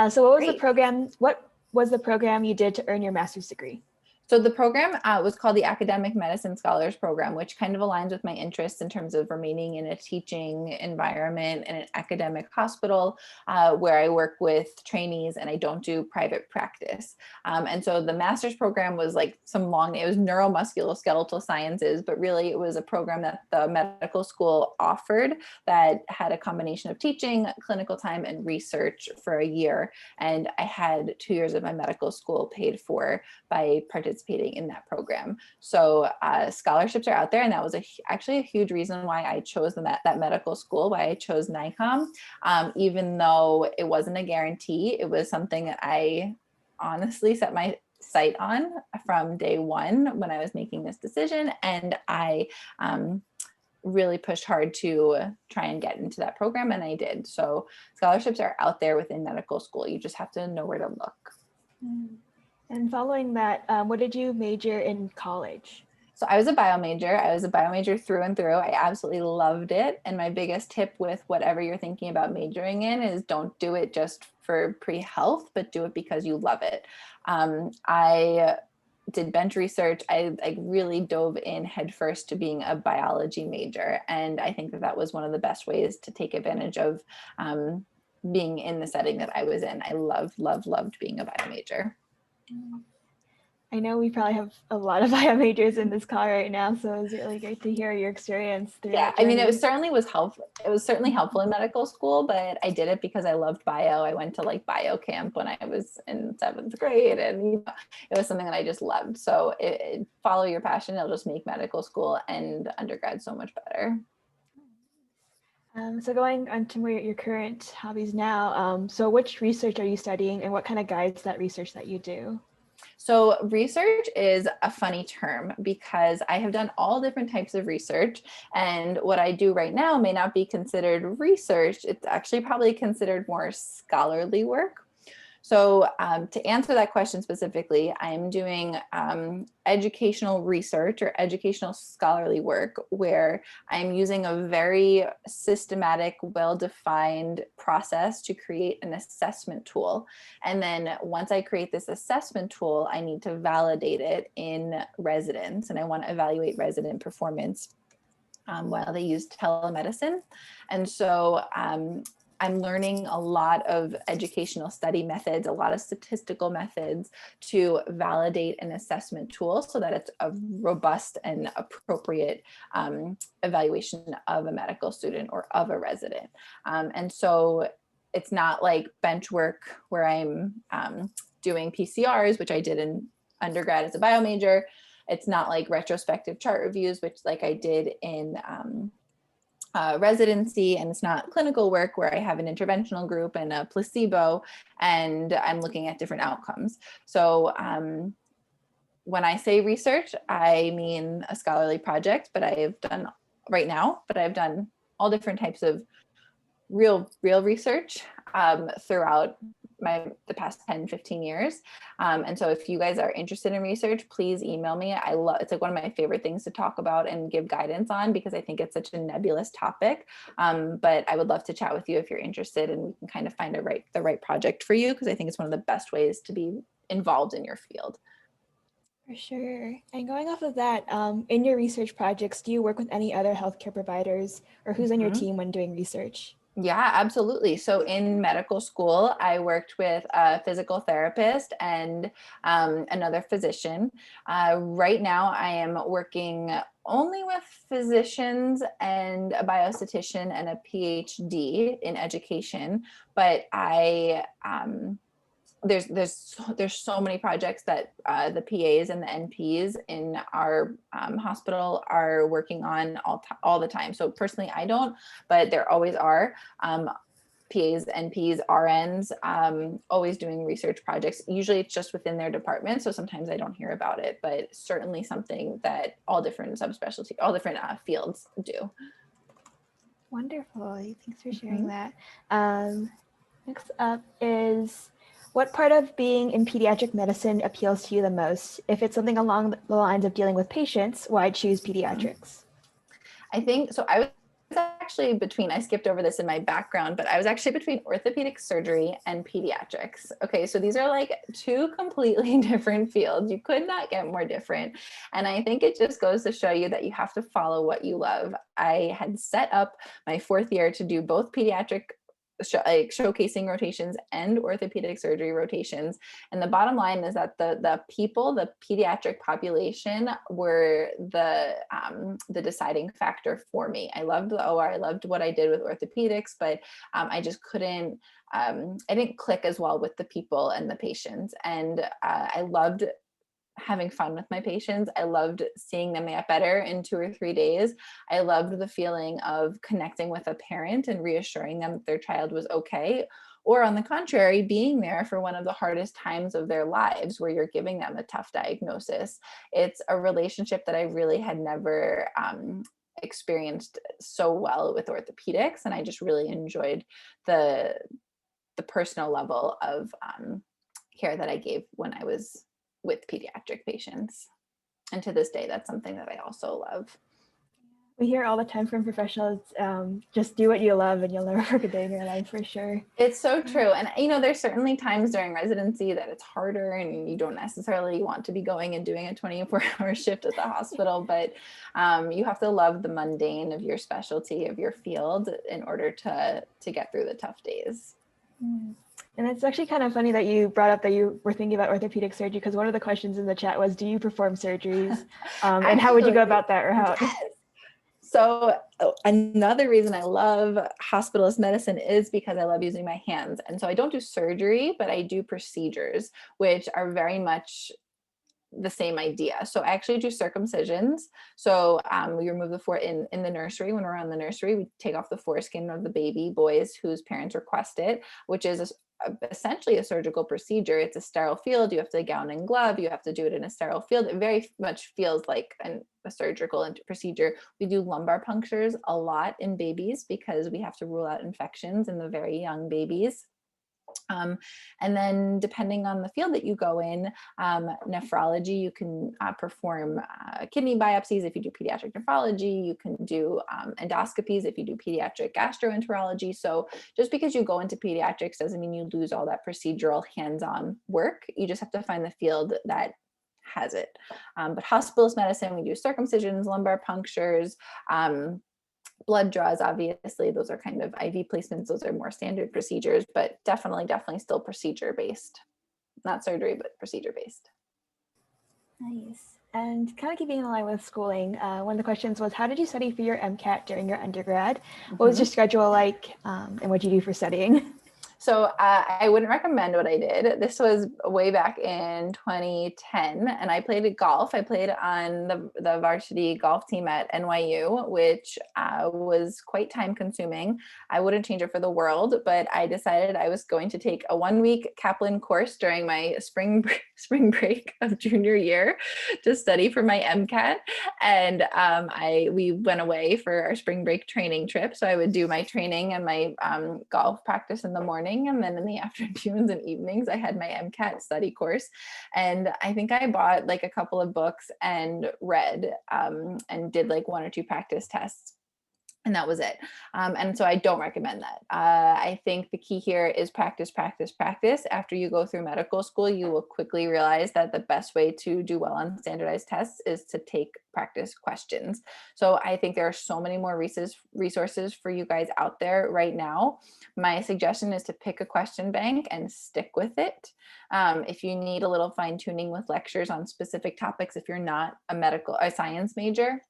Speaker 3: so what was the program? What was the program you did to earn your master's degree?
Speaker 2: So the program was called the Academic Medicine Scholars Program, which kind of aligns with my interests in terms of remaining in a teaching environment in an academic hospital where I work with trainees and I don't do private practice. And so the master's program was like it was neuromusculoskeletal sciences, but really it was a program that the medical school offered that had a combination of teaching, clinical time, and research for a year. And I had 2 years of my medical school paid for by participating in that program. So scholarships are out there, and that was actually a huge reason why I chose that medical school, why I chose NICOM. Even though it wasn't a guarantee, it was something that I honestly set my sight on from day one when I was making this decision, and I really pushed hard to try and get into that program, and I did. So scholarships are out there within medical school. You just have to know where to look.
Speaker 3: And following that, what did you major in college?
Speaker 2: So I was a bio major. I was a bio major through and through. I absolutely loved it. And my biggest tip with whatever you're thinking about majoring in is don't do it just for pre-health, but do it because you love it. I did bench research. I really dove in headfirst to being a biology major. And I think that was one of the best ways to take advantage of being in the setting that I was in. I loved being a bio major.
Speaker 3: I know we probably have a lot of bio majors in this call right now, so it was really great to hear your experience through that journey.
Speaker 2: I mean, it was certainly helpful in medical school, but I did it because I loved bio. I went to like bio camp when I was in 7th grade, and it was something that I just loved. So follow your passion. It'll just make medical school and undergrad so much better.
Speaker 3: So going on to your current hobbies now, so which research are you studying and what kind of guides that research that you do?
Speaker 2: So research is a funny term because I have done all different types of research, and what I do right now may not be considered research. It's actually probably considered more scholarly work. So to answer that question specifically, I'm doing educational research or educational scholarly work where I'm using a very systematic, well-defined process to create an assessment tool. And then once I create this assessment tool, I need to validate it in residents, and I want to evaluate resident performance while they use telemedicine. And so I'm learning a lot of educational study methods, a lot of statistical methods to validate an assessment tool so that it's a robust and appropriate evaluation of a medical student or of a resident. And so it's not like bench work where I'm doing PCRs, which I did in undergrad as a bio major. It's not like retrospective chart reviews, which like I did in residency, and it's not clinical work where I have an interventional group and a placebo and I'm looking at different outcomes. So when I say research, I mean a scholarly project, but I've done all different types of real research throughout the past 10, 15 years. And so if you guys are interested in research, please email me. It's like one of my favorite things to talk about and give guidance on because I think it's such a nebulous topic. But I would love to chat with you if you're interested, and we can kind of find the right project for you, because I think it's one of the best ways to be involved in your field.
Speaker 3: For sure. And going off of that, in your research projects, do you work with any other healthcare providers, or who's on your team when doing research?
Speaker 2: Yeah, absolutely. So in medical school, I worked with a physical therapist and another physician. Right now, I am working only with physicians and a biostatistician and a PhD in education, but there's so many projects that the PAs and the NPs in our hospital are working on all the time. So personally, I don't, but there always are PAs, NPs, RNs always doing research projects. Usually it's just within their department, so sometimes I don't hear about it, but certainly something that all different fields do.
Speaker 3: Wonderful. Thanks for sharing that. Next up is, what part of being in pediatric medicine appeals to you the most? If it's something along the lines of dealing with patients, why choose pediatrics?
Speaker 2: I think so. I was actually between, I skipped over this in my background, but I was actually between orthopedic surgery and pediatrics. Okay, so these are like two completely different fields. You could not get more different. And I think it just goes to show you that you have to follow what you love. I had set up my 4th year to do both pediatric showcasing rotations and orthopedic surgery rotations. And the bottom line is that the pediatric population were the deciding factor for me. I loved the OR, I loved what I did with orthopedics, but I just couldn't, I didn't click as well with the people and the patients. And I loved having fun with my patients. I loved seeing them get better in 2 or 3 days. I loved the feeling of connecting with a parent and reassuring them that their child was okay. Or on the contrary, being there for one of the hardest times of their lives where you're giving them a tough diagnosis. It's a relationship that I really had never experienced so well with orthopedics. And I just really enjoyed the personal level of care that I gave when I was with pediatric patients. And to this day, that's something that I also love.
Speaker 3: We hear all the time from professionals, just do what you love and you'll never work a day in your life, for sure.
Speaker 2: It's so true. And, you know, there's certainly times during residency that it's harder and you don't necessarily want to be going and doing a 24-hour shift at the hospital, but you have to love the mundane of your specialty, of your field, in order to get through the tough days.
Speaker 3: And it's actually kind of funny that you brought up that you were thinking about orthopedic surgery, because one of the questions in the chat was, do you perform surgeries? And how would you go about that route?
Speaker 2: Yes. So another reason I love hospitalist medicine is because I love using my hands. And so I don't do surgery, but I do procedures, which are very much the same idea. So I actually do circumcisions. So we remove the in the nursery. When we're on the nursery, we take off the foreskin of the baby boys whose parents request it, which is essentially a surgical procedure. It's a sterile field. You have to gown and glove. You have to do it in a sterile field. It very much feels like a surgical procedure. We do lumbar punctures a lot in babies because we have to rule out infections in the very young babies. And then depending on the field that you go in, nephrology, you can perform kidney biopsies if you do pediatric nephrology. You can do endoscopies if you do pediatric gastroenterology. So just because you go into pediatrics doesn't mean you lose all that procedural hands-on work. You just have to find the field that has it. But hospitalist medicine, we do circumcisions, lumbar punctures, blood draws, obviously, those are kind of IV placements. Those are more standard procedures, but definitely still procedure-based. Not surgery, but procedure-based.
Speaker 3: Nice. And kind of keeping in line with schooling, one of the questions was, how did you study for your MCAT during your undergrad? What was your schedule like, and what did you do for studying?
Speaker 2: So I wouldn't recommend what I did. This was way back in 2010, and I played golf. I played on the varsity golf team at NYU, which was quite time consuming. I wouldn't change it for the world, but I decided I was going to take a 1-week Kaplan course during my spring break of junior year to study for my MCAT. And we went away for our spring break training trip. So I would do my training and my golf practice in the morning. And then in the afternoons and evenings, I had my MCAT study course. And I think I bought like a couple of books and read and did like 1 or 2 practice tests. And that was it. And so I don't recommend that. I think the key here is practice, practice, practice. After you go through medical school, you will quickly realize that the best way to do well on standardized tests is to take practice questions. So I think there are so many more resources for you guys out there right now. My suggestion is to pick a question bank and stick with it. If you need a little fine tuning with lectures on specific topics, if you're not a science major,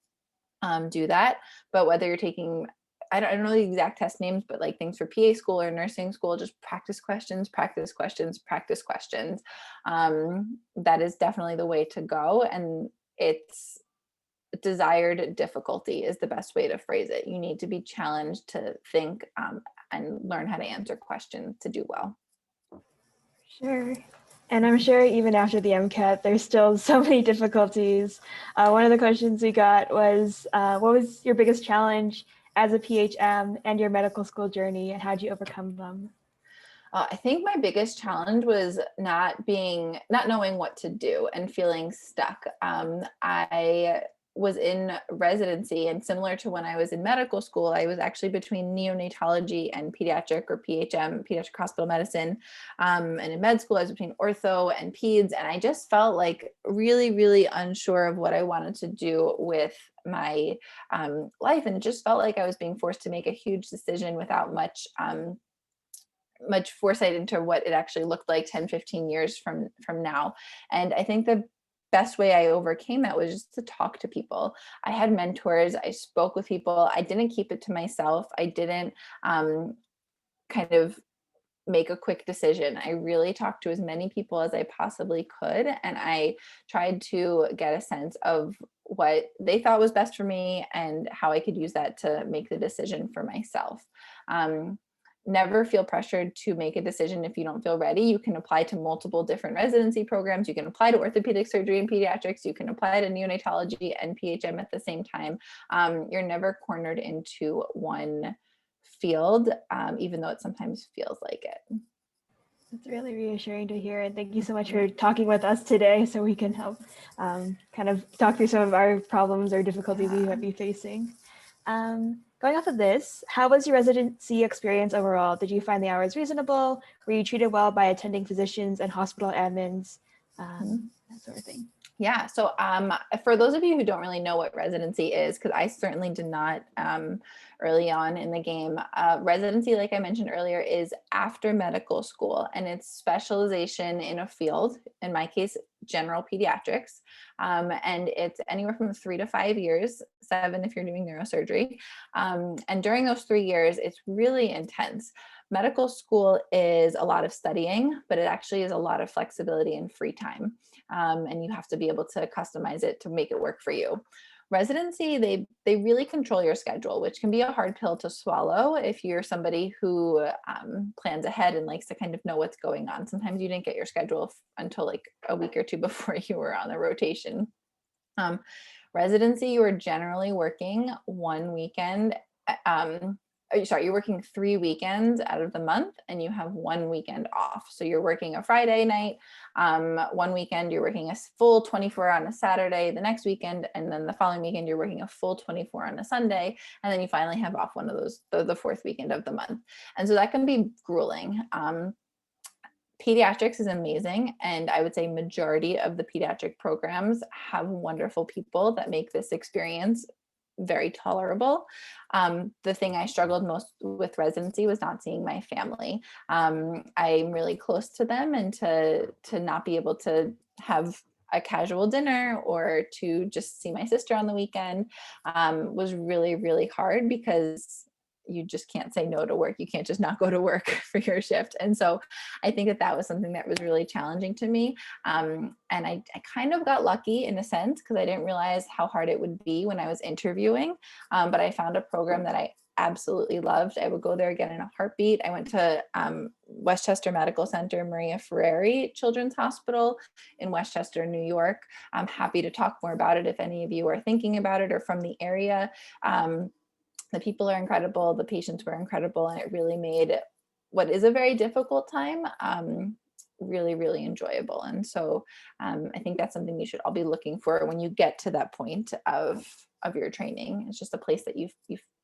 Speaker 2: do that. But whether you're taking, I don't know the exact test names, but like things for PA school or nursing school, just practice questions, practice questions, practice questions. That is definitely the way to go. And it's desired difficulty is the best way to phrase it. You need to be challenged to think and learn how to answer questions to do well.
Speaker 3: Sure. And I'm sure even after the MCAT, there's still so many difficulties. One of the questions we got was, what was your biggest challenge as a PHM and your medical school journey, and how did you overcome them?
Speaker 2: I think my biggest challenge was not knowing what to do and feeling stuck. I was in residency, and similar to when I was in medical school, I was actually between neonatology and pediatric, or PHM, pediatric hospital medicine. And in med school, I was between ortho and peds. And I just felt like really, really unsure of what I wanted to do with my life. And it just felt like I was being forced to make a huge decision without much foresight into what it actually looked like 10, 15 years from now. And I think the best way I overcame that was just to talk to people. I had mentors, I spoke with people. I didn't keep it to myself. I didn't kind of make a quick decision. I really talked to as many people as I possibly could. And I tried to get a sense of what they thought was best for me and how I could use that to make the decision for myself. Never feel pressured to make a decision if you don't feel ready. You can apply to multiple different residency programs. You can apply to orthopedic surgery and pediatrics. You can apply to neonatology and PHM at the same time. You're never cornered into one field, even though it sometimes feels like it.
Speaker 3: It's really reassuring to hear. And thank you so much for talking with us today so we can help kind of talk through some of our problems or difficulties we might be facing. Going off of this, how was your residency experience overall? Did you find the hours reasonable? Were you treated well by attending physicians and hospital admins? That sort of thing.
Speaker 2: Yeah. So for those of you who don't really know what residency is, because I certainly did not early on in the game, residency, like I mentioned earlier, is after medical school, and it's specialization in a field, in my case, general pediatrics. And it's anywhere from 3 to 5 years, 7 if you're doing neurosurgery. And during those 3 years, it's really intense. Medical school is a lot of studying, but it actually is a lot of flexibility and free time. And you have to be able to customize it to make it work for you. Residency, they really control your schedule, which can be a hard pill to swallow if you're somebody who plans ahead and likes to kind of know what's going on. Sometimes you didn't get your schedule until like a week or two before you were on the rotation. Residency, you are generally working one weekend. You're working 3 weekends out of the month, and you have 1 weekend off. So you're working a Friday night, one weekend you're working a full 24 on a Saturday, the next weekend, and then the following weekend you're working a full 24 on a Sunday, and then you finally have off one of those, the fourth weekend of the month. And so that can be grueling. Pediatrics is amazing, and I would say majority of the pediatric programs have wonderful people that make this experience very tolerable. The thing I struggled most with residency was not seeing my family. I'm really close to them, and to not be able to have a casual dinner or to just see my sister on the weekend was really, really hard, because you just can't say no to work. You can't just not go to work for your shift. And so I think that was something that was really challenging to me. And I kind of got lucky in a sense, because I didn't realize how hard it would be when I was interviewing. But I found a program that I absolutely loved. I would go there again in a heartbeat. I went to Westchester Medical Center, Maria Ferrari Children's Hospital in Westchester, New York. I'm happy to talk more about it if any of you are thinking about it or from the area. The people are incredible. The patients were incredible. And it really made what is a very difficult time really, really enjoyable. And so I think that's something you should all be looking for when you get to that point of your training. It's just a place that you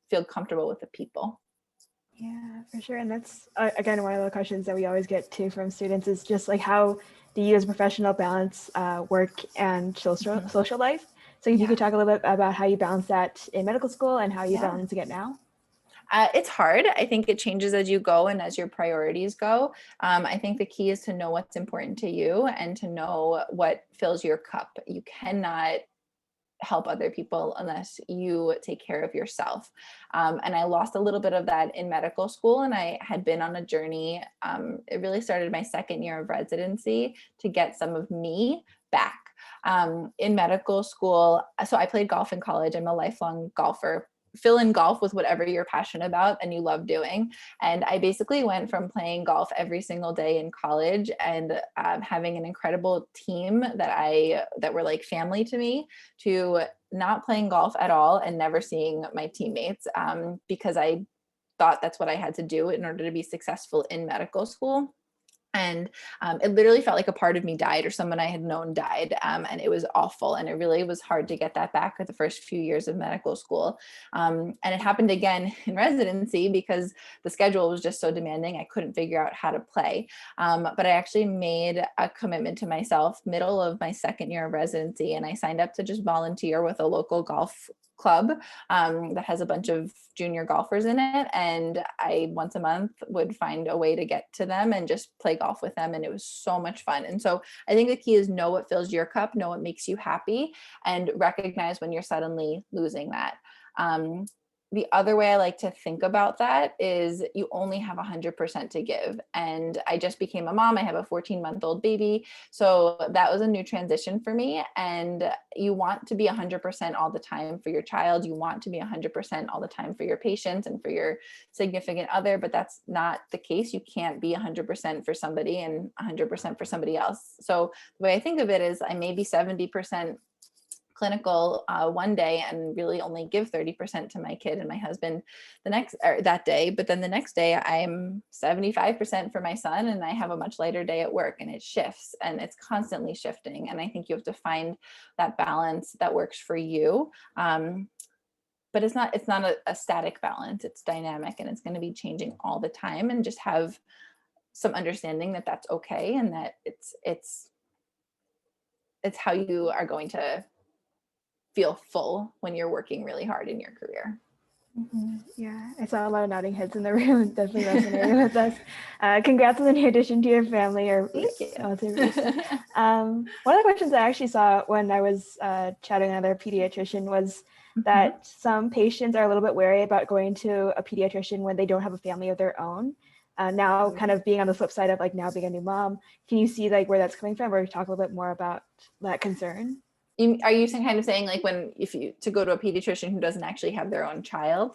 Speaker 2: feel comfortable with the people.
Speaker 3: Yeah, for sure. And that's, again, one of the questions that we always get to from students is just like, how do you as a professional balance work and social life? So if you could talk a little bit about how you balance that in medical school and how you balance it now.
Speaker 2: It's hard. I think it changes as you go and as your priorities go. I think the key is to know what's important to you and to know what fills your cup. You cannot help other people unless you take care of yourself. And I lost a little bit of that in medical school, and I had been on a journey. It really started my second year of residency to get some of me back. In medical school, so I played golf in college. I'm a lifelong golfer. Fill in golf with whatever you're passionate about and you love doing. And I basically went from playing golf every single day in college and having an incredible team that were like family to me, to not playing golf at all and never seeing my teammates because I thought that's what I had to do in order to be successful in medical school. And it literally felt like a part of me died, or someone I had known died. And it was awful. And it really was hard to get that back for the first few years of medical school. And it happened again in residency because the schedule was just so demanding. I couldn't figure out how to play. But I actually made a commitment to myself middle of my second year of residency. And I signed up to just volunteer with a local golf club that has a bunch of junior golfers in it. And I once a month would find a way to get to them and just play golf with them. And it was so much fun. And so I think the key is know what fills your cup, know what makes you happy, and recognize when you're suddenly losing that. The other way I like to think about that is you only have 100% to give. And I just became a mom. I have a 14-month-old baby. So that was a new transition for me. And you want to be 100% all the time for your child. You want to be 100% all the time for your patients and for your significant other, but that's not the case. You can't be 100% for somebody and 100% for somebody else. So the way I think of it is I may be 70% clinical one day and really only give 30% to my kid and my husband that day. But then the next day I'm 75% for my son, and I have a much lighter day at work, and it shifts and it's constantly shifting. And I think you have to find that balance that works for you. But it's not a static balance. It's dynamic, and it's going to be changing all the time, and just have some understanding that that's okay. And that it's how you are going to feel full when you're working really hard in your career.
Speaker 3: Yeah, I saw a lot of nodding heads in the room. Definitely resonated with us. Congrats on the new addition to your family. One of the questions I actually saw when I was chatting with another pediatrician was that some patients are a little bit wary about going to a pediatrician when they don't have a family of their own. Now kind of being on the flip side of like now being a new mom, can you see like where that's coming from, or talk a little bit more about that concern?
Speaker 2: Are you kind of saying like if you to go to a pediatrician who doesn't actually have their own child?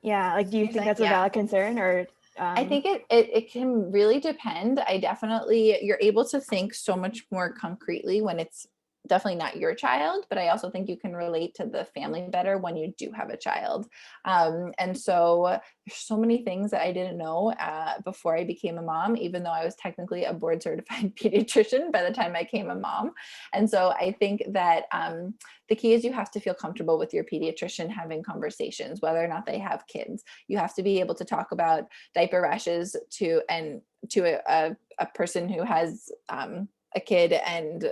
Speaker 3: Yeah, like do you think that's a valid concern, or?
Speaker 2: I think it can really depend. You're able to think so much more concretely when it's definitely not your child, but I also think you can relate to the family better when you do have a child. And so there's so many things that I didn't know before I became a mom, even though I was technically a board certified pediatrician by the time I became a mom. And so I think that the key is you have to feel comfortable with your pediatrician having conversations, whether or not they have kids. You have to be able to talk about diaper rashes to a person who has a kid, and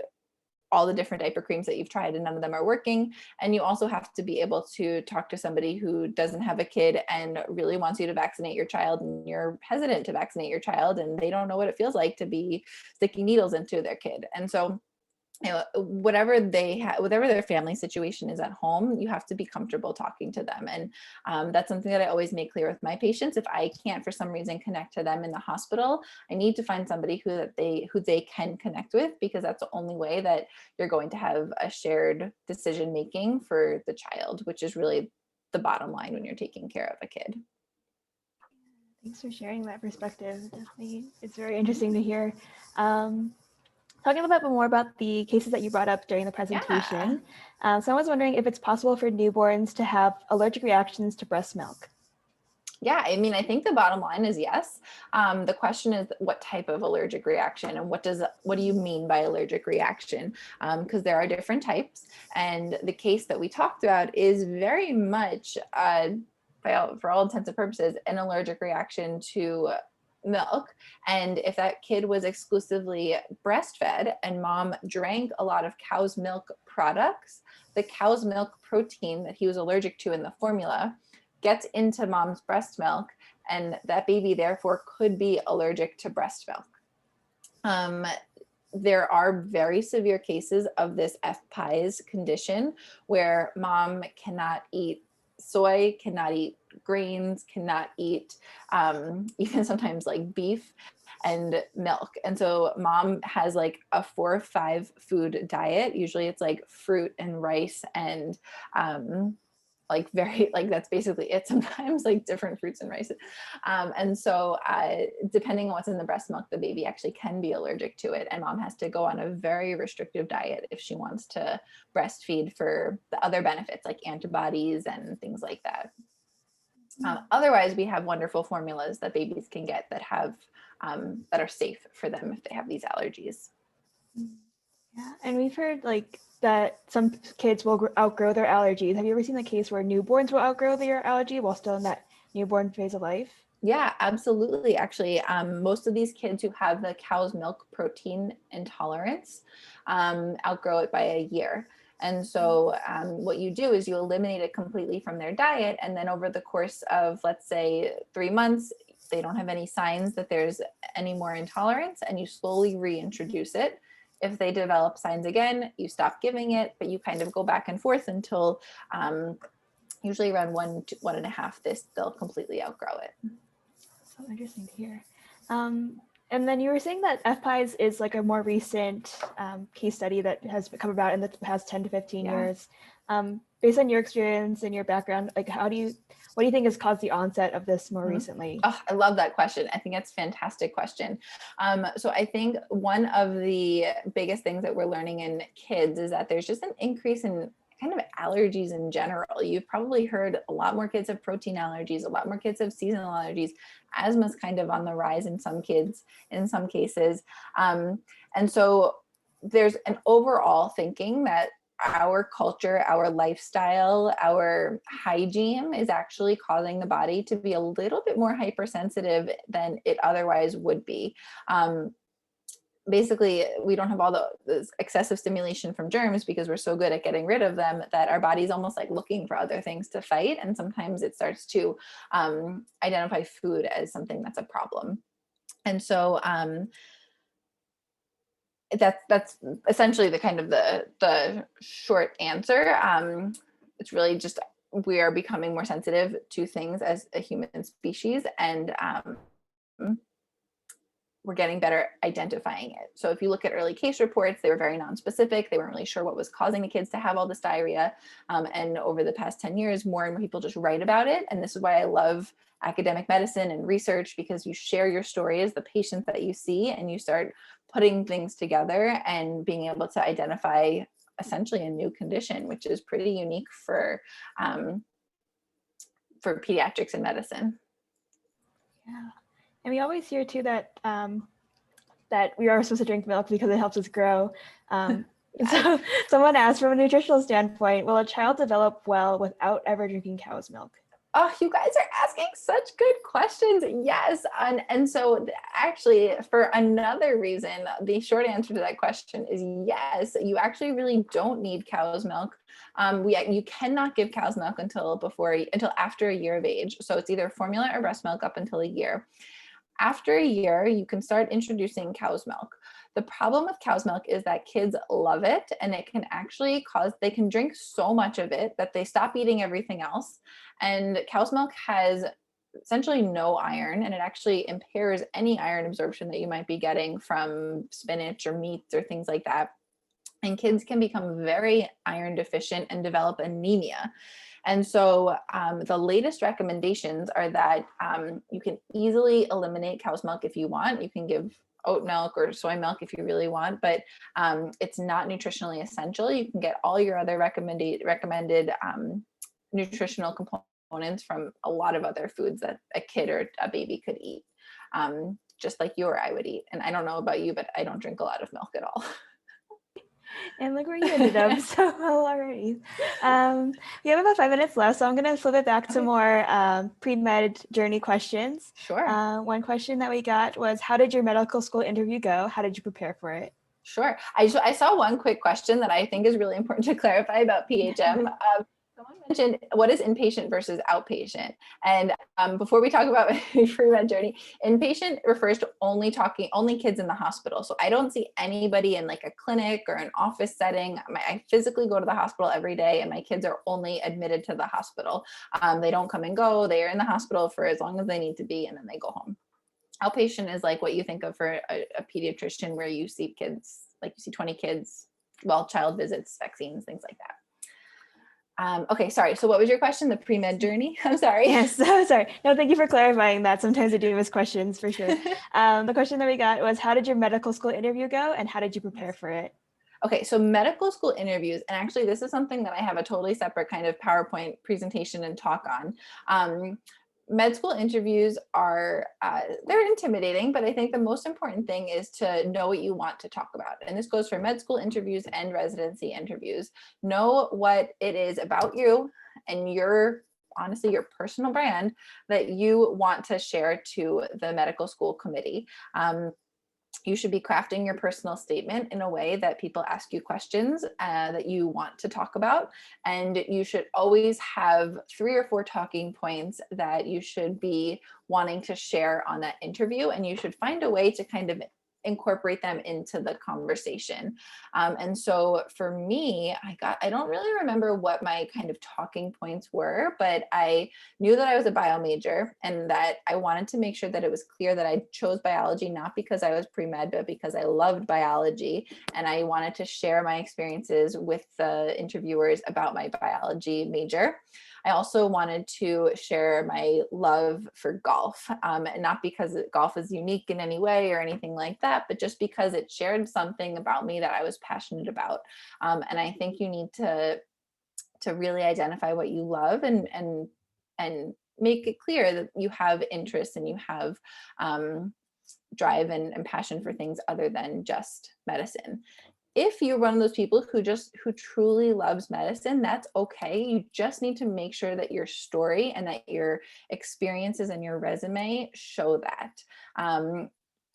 Speaker 2: all the different diaper creams that you've tried and none of them are working. And you also have to be able to talk to somebody who doesn't have a kid and really wants you to vaccinate your child, and you're hesitant to vaccinate your child, and they don't know what it feels like to be sticking needles into their kid. And so whatever their family situation is at home, you have to be comfortable talking to them. And that's something that I always make clear with my patients. If I can't for some reason connect to them in the hospital, I need to find somebody who they can connect with, because that's the only way that you're going to have a shared decision making for the child, which is really the bottom line when you're taking care of a kid.
Speaker 3: Thanks for sharing that perspective. Definitely, it's very interesting to hear. Talking a little bit more about the cases that you brought up during the presentation. So I was wondering if it's possible for newborns to have allergic reactions to breast milk.
Speaker 2: Yeah, I mean, I think the bottom line is yes. The question is what type of allergic reaction, and what do you mean by allergic reaction? Because there are different types, and the case that we talked about is very much, for all intents and purposes, an allergic reaction to milk. And if that kid was exclusively breastfed and mom drank a lot of cow's milk products, the cow's milk protein that he was allergic to in the formula gets into mom's breast milk, and that baby therefore could be allergic to breast milk. There are very severe cases of this FPIES condition where mom cannot eat soy, cannot eat grains, cannot eat even sometimes like beef and milk. And so mom has like a 4 or 5 food diet. Usually it's like fruit and rice and that's basically it. Sometimes like different fruits and rice. And so depending on what's in the breast milk, the baby actually can be allergic to it. And mom has to go on a very restrictive diet if she wants to breastfeed for the other benefits like antibodies and things like that. Otherwise, we have wonderful formulas that babies can get that have that are safe for them if they have these allergies.
Speaker 3: Yeah, and we've heard like that some kids will outgrow their allergies. Have you ever seen the case where newborns will outgrow their allergy while still in that newborn phase of life?
Speaker 2: Yeah, absolutely. Actually, most of these kids who have the cow's milk protein intolerance outgrow it by a year. And so what you do is you eliminate it completely from their diet. And then over the course of, let's say, 3 months, they don't have any signs that there's any more intolerance, and you slowly reintroduce it. If they develop signs again, you stop giving it, but you kind of go back and forth until usually around 1 to 1.5, they'll completely outgrow it.
Speaker 3: So interesting to hear. And then you were saying that FPIES is like a more recent case study that has come about in the past 10 to 15 years. Based on your experience and your background, like what do you think has caused the onset of this more recently?
Speaker 2: Oh, I love that question. I think that's a fantastic question. So I think one of the biggest things that we're learning in kids is that there's just an increase in kind of allergies in general. You've probably heard a lot more kids have protein allergies, a lot more kids have seasonal allergies. Asthma's kind of on the rise in some kids, in some cases. And so there's an overall thinking that our culture, our lifestyle, our hygiene is actually causing the body to be a little bit more hypersensitive than it otherwise would be. Basically, we don't have all the excessive stimulation from germs because we're so good at getting rid of them that our body's almost like looking for other things to fight. And sometimes it starts to identify food as something that's a problem. And so that's essentially the kind of the short answer. It's really just we are becoming more sensitive to things as a human species, and we're getting better identifying it. So if you look at early case reports, they were very nonspecific. They weren't really sure what was causing the kids to have all this diarrhea. And over the past 10 years, more and more people just write about it. And this is why I love academic medicine and research, because you share your story as the patients that you see, and you start putting things together and being able to identify essentially a new condition, which is pretty unique for pediatrics and medicine.
Speaker 3: Yeah. And we always hear too that that we are supposed to drink milk because it helps us grow. So someone asked, from a nutritional standpoint, will a child develop well without ever drinking cow's milk?
Speaker 2: Oh, you guys are asking such good questions. Yes. And so actually, for another reason, the short answer to that question is yes. You actually really don't need cow's milk. You cannot give cow's milk until after a year of age. So it's either formula or breast milk up until a year. After a year, you can start introducing cow's milk. The problem with cow's milk is that kids love it, and it can actually they can drink so much of it that they stop eating everything else. And cow's milk has essentially no iron, and it actually impairs any iron absorption that you might be getting from spinach or meats or things like that. And kids can become very iron deficient and develop anemia. And so the latest recommendations are that you can easily eliminate cow's milk if you want. You can give oat milk or soy milk if you really want, but it's not nutritionally essential. You can get all your other recommended nutritional components from a lot of other foods that a kid or a baby could eat, just like you or I would eat. And I don't know about you, but I don't drink a lot of milk at all.
Speaker 3: And look where you ended up so well already. We have about 5 minutes left, so I'm going to flip it back to more pre-med journey questions.
Speaker 2: Sure.
Speaker 3: One question that we got was, how did your medical school interview go? How did you prepare for it?
Speaker 2: Sure. I saw one quick question that I think is really important to clarify about PHM. Someone mentioned, what is inpatient versus outpatient? And before we talk about pre-med journey, inpatient refers to only kids in the hospital. So I don't see anybody in like a clinic or an office setting. I physically go to the hospital every day, and my kids are only admitted to the hospital. They don't come and go. They are in the hospital for as long as they need to be, and then they go home. Outpatient is like what you think of for a pediatrician, where you see kids, like you see 20 kids, child visits, vaccines, things like that. Okay, sorry. So what was your question? The pre-med journey? I'm sorry.
Speaker 3: Yes, sorry. No, thank you for clarifying that. Sometimes I do miss questions for sure. The question that we got was, how did your medical school interview go, and how did you prepare for it?
Speaker 2: Okay, so medical school interviews, and actually this is something that I have a totally separate kind of PowerPoint presentation and talk on. med school interviews are, they're intimidating, but I think the most important thing is to know what you want to talk about. And this goes for med school interviews and residency interviews. Know what it is about you and honestly, your personal brand that you want to share to the medical school committee. You should be crafting your personal statement in a way that people ask you questions that you want to talk about. And you should always have 3 or 4 talking points that you should be wanting to share on that interview. And you should find a way to kind of incorporate them into the conversation. And so for me, I don't really remember what my kind of talking points were, but I knew that I was a bio major and that I wanted to make sure that it was clear that I chose biology, not because I was pre-med, but because I loved biology. And I wanted to share my experiences with the interviewers about my biology major. I also wanted to share my love for golf, not because golf is unique in any way or anything like that, but just because it shared something about me that I was passionate about. And I think you need to really identify what you love and make it clear that you have interests and you have drive and passion for things other than just medicine. If you're one of those people who truly loves medicine, that's okay. You just need to make sure that your story and that your experiences and your resume show that.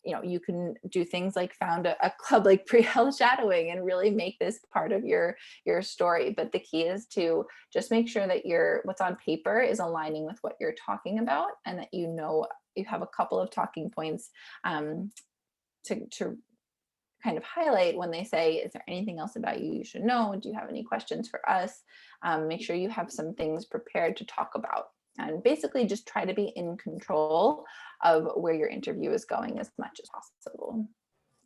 Speaker 2: You can do things like found a club like pre-health shadowing and really make this part of your story. But the key is to just make sure that what's on paper is aligning with what you're talking about, and that you have a couple of talking points to kind of highlight when they say, is there anything else about you should know? Do you have any questions for us? Make sure you have some things prepared to talk about, and basically just try to be in control of where your interview is going as much as possible.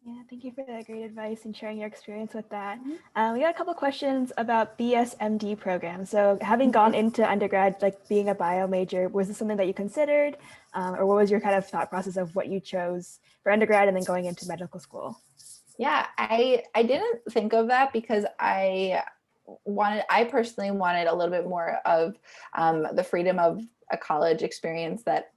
Speaker 3: Yeah, thank you for that great advice and sharing your experience with that. We got a couple questions about BSMD programs. So having gone into undergrad, like being a bio major, was this something that you considered? Or what was your kind of thought process of what you chose for undergrad and then going into medical school?
Speaker 2: Yeah, I didn't think of that because I personally wanted a little bit more of the freedom of a college experience, that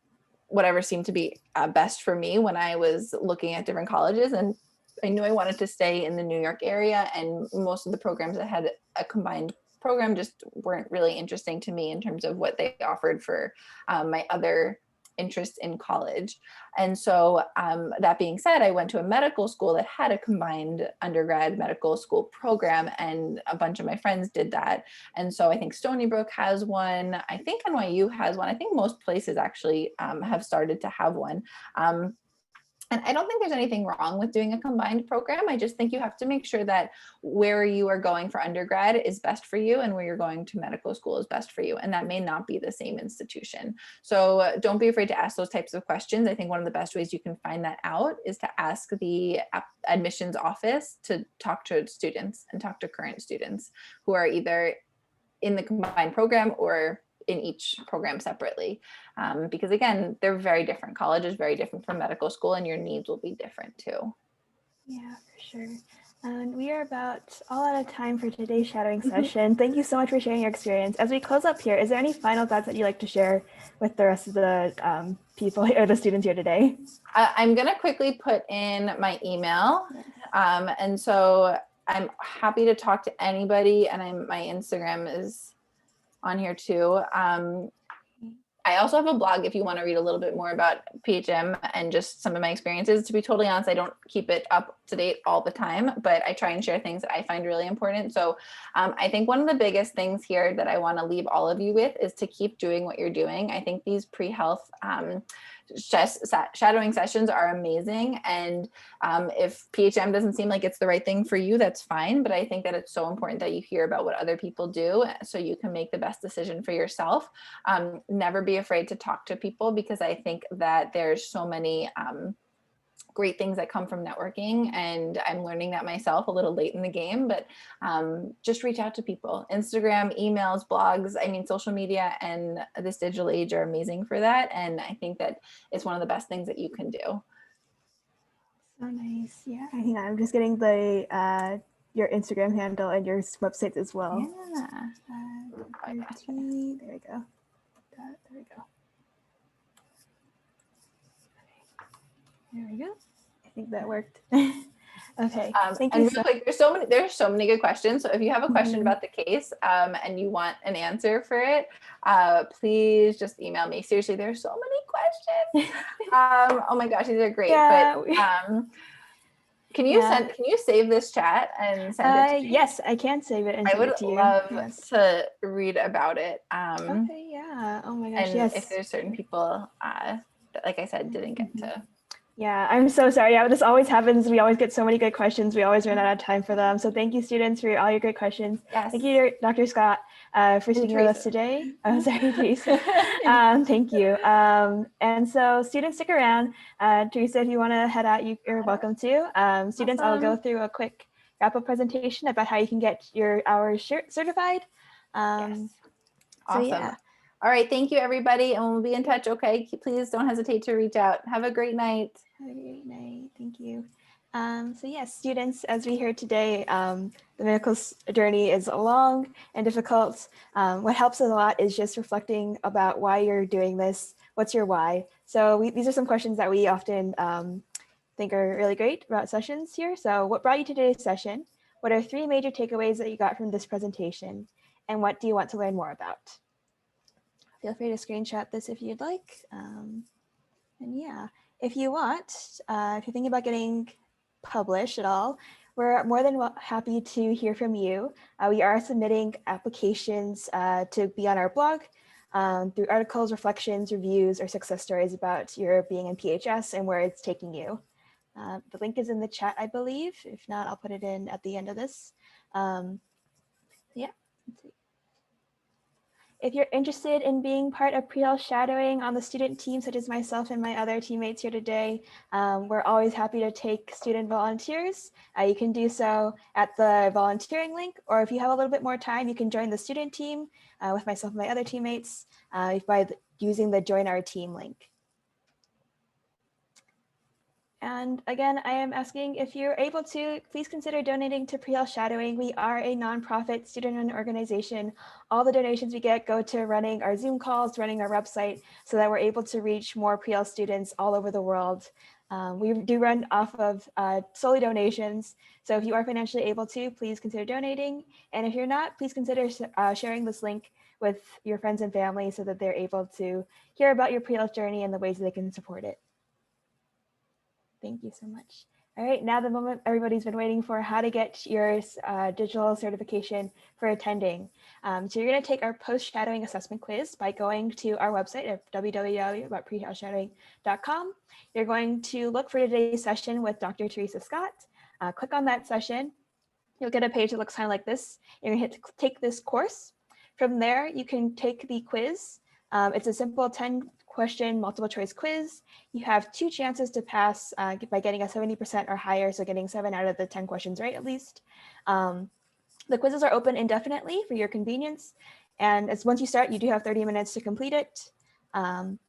Speaker 2: whatever seemed to be best for me when I was looking at different colleges. And I knew I wanted to stay in the New York area, and most of the programs that had a combined program just weren't really interesting to me in terms of what they offered for my other interest in college. And so that being said, I went to a medical school that had a combined undergrad medical school program, and a bunch of my friends did that. And so I think Stony Brook has one. I think NYU has one. I think most places actually have started to have one. And I don't think there's anything wrong with doing a combined program. I just think you have to make sure that where you are going for undergrad is best for you, and where you're going to medical school is best for you. And that may not be the same institution. So don't be afraid to ask those types of questions. I think one of the best ways you can find that out is to ask the admissions office to talk to students and talk to current students who are either in the combined program or in each program separately, because again, they're very different. College is very different from medical school, and your needs will be different too.
Speaker 3: Yeah, for sure. And we are about all out of time for today's shadowing session. Thank you so much for sharing your experience. As we close up here, is there any final thoughts that you'd like to share with the rest of the people or the students here today?
Speaker 2: I'm going to quickly put in my email. And so I'm happy to talk to anybody, and my Instagram is on here too. I also have a blog if you want to read a little bit more about PHM and just some of my experiences. To be totally honest, I don't keep it up to date all the time, but I try and share things that I find really important. So I think one of the biggest things here that I want to leave all of you with is to keep doing what you're doing. I think these pre-health shadowing sessions are amazing. And if PHM doesn't seem like it's the right thing for you, that's fine. But I think that it's so important that you hear about what other people do so you can make the best decision for yourself. Never be afraid to talk to people, because I think that there's so many great things that come from networking, and I'm learning that myself a little late in the game, but just reach out to people. Instagram, emails, blogs, I mean, social media and this digital age are amazing for that. And I think that it's one of the best things that you can do.
Speaker 3: So nice. Yeah, I think I'm just getting the your Instagram handle and your websites as well.
Speaker 2: Yeah.
Speaker 3: There we go. There we go. There we go. I think that worked. Okay, thank
Speaker 2: and
Speaker 3: you.
Speaker 2: real quick, there's so many good questions. So if you have a question
Speaker 3: Mhm.
Speaker 2: about the case and you want an answer for it, please just email me. Seriously, there's so many questions. Oh my gosh, these are great.
Speaker 3: Yeah.
Speaker 2: But can you
Speaker 3: Yeah.
Speaker 2: can you save this chat and send it to me?
Speaker 3: Yes, I can save it and
Speaker 2: I
Speaker 3: send
Speaker 2: would
Speaker 3: it to you.
Speaker 2: love
Speaker 3: Yes.
Speaker 2: to read about it.
Speaker 3: Okay, yeah. Oh my gosh,
Speaker 2: And
Speaker 3: yes.
Speaker 2: if there's certain people that, like I said, didn't get
Speaker 3: Mhm.
Speaker 2: to.
Speaker 3: Yeah, I'm so sorry. Yeah, this always happens. We always get so many good questions. We always run out of time for them. So thank you, students, for all your great questions.
Speaker 2: Yes.
Speaker 3: Thank you, Dr. Scott, for speaking with us today. Oh, sorry, Theresa. Thank you. And so students, stick around. Theresa, if you want to head out, you're welcome to. Students, I'll go through a quick wrap-up presentation about how you can get your hours certified.
Speaker 2: Yes.
Speaker 3: So,
Speaker 2: Awesome.
Speaker 3: yeah.
Speaker 2: All right. Thank you, everybody. And we'll be in touch. Okay. Please don't hesitate to reach out. Have a great night.
Speaker 3: Have a great night. Thank you. So yes, students, as we heard today, the medical journey is long and difficult. What helps a lot is just reflecting about why you're doing this. What's your why? So these are some questions that we often think are really great about sessions here. So what brought you to today's session? What are 3 major takeaways that you got from this presentation? And what do you want to learn more about? Feel free to screenshot this if you'd like. And yeah, if you want, if you're thinking about getting published at all, we're more than happy to hear from you. We are submitting applications to be on our blog through articles, reflections, reviews, or success stories about your being in PHS and where it's taking you. The link is in the chat, I believe. If not, I'll put it in at the end of this. Yeah. Let's see. If you're interested in being part of pre-health shadowing on the student team, such as myself and my other teammates here today, we're always happy to take student volunteers. You can do so at the volunteering link, or if you have a little bit more time, you can join the student team with myself and my other teammates by using the Join Our Team link. And again, I am asking if you're able to, please consider donating to pre-health shadowing. We are a nonprofit student-run organization. All the donations we get go to running our Zoom calls, running our website, so that we're able to reach more pre-health students all over the world. We do run off of solely donations. So if you are financially able to, please consider donating. And if you're not, please consider sharing this link with your friends and family so that they're able to hear about your pre-health journey and the ways they can support it. Thank you so much. All right, now the moment everybody's been waiting for, how to get your digital certification for attending. So you're gonna take our post-shadowing assessment quiz by going to our website at www.prehealthshadowing.com. You're going to look for today's session with Dr. Theresa Scott. Click on that session. You'll get a page that looks kind of like this. You're gonna hit take this course. From there, you can take the quiz. It's a simple 10-question multiple choice quiz. You have 2 chances to pass by getting a 70% or higher, so getting 7 out of the 10 questions right at least. The quizzes are open indefinitely for your convenience. And once you start, you do have 30 minutes to complete it. And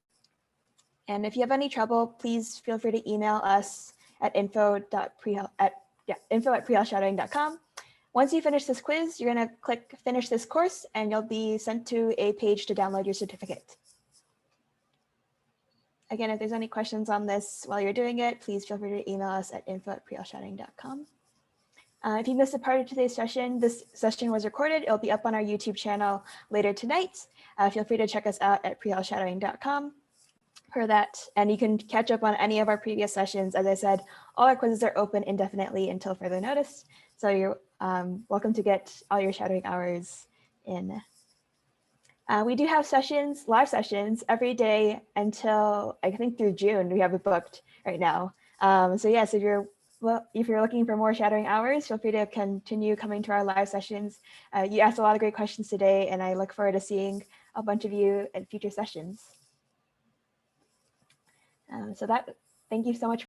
Speaker 3: if you have any trouble, please feel free to email us at info@prehealthshadowing.com. Once you finish this quiz, you're going to click Finish this course, and you'll be sent to a page to download your certificate. Again, if there's any questions on this while you're doing it, please feel free to email us at info@prehealthshadowing.com. If you missed a part of today's session, this session was recorded. It'll be up on our YouTube channel later tonight. Feel free to check us out at prehealthshadowing.com for that. And you can catch up on any of our previous sessions. As I said, all our quizzes are open indefinitely until further notice. So you're welcome to get all your shadowing hours in. We do have sessions, live sessions every day until I think through June. We have it booked right now. So yes, if you're looking for more shadowing hours, feel free to continue coming to our live sessions. You asked a lot of great questions today, and I look forward to seeing a bunch of you in future sessions. Thank you so much.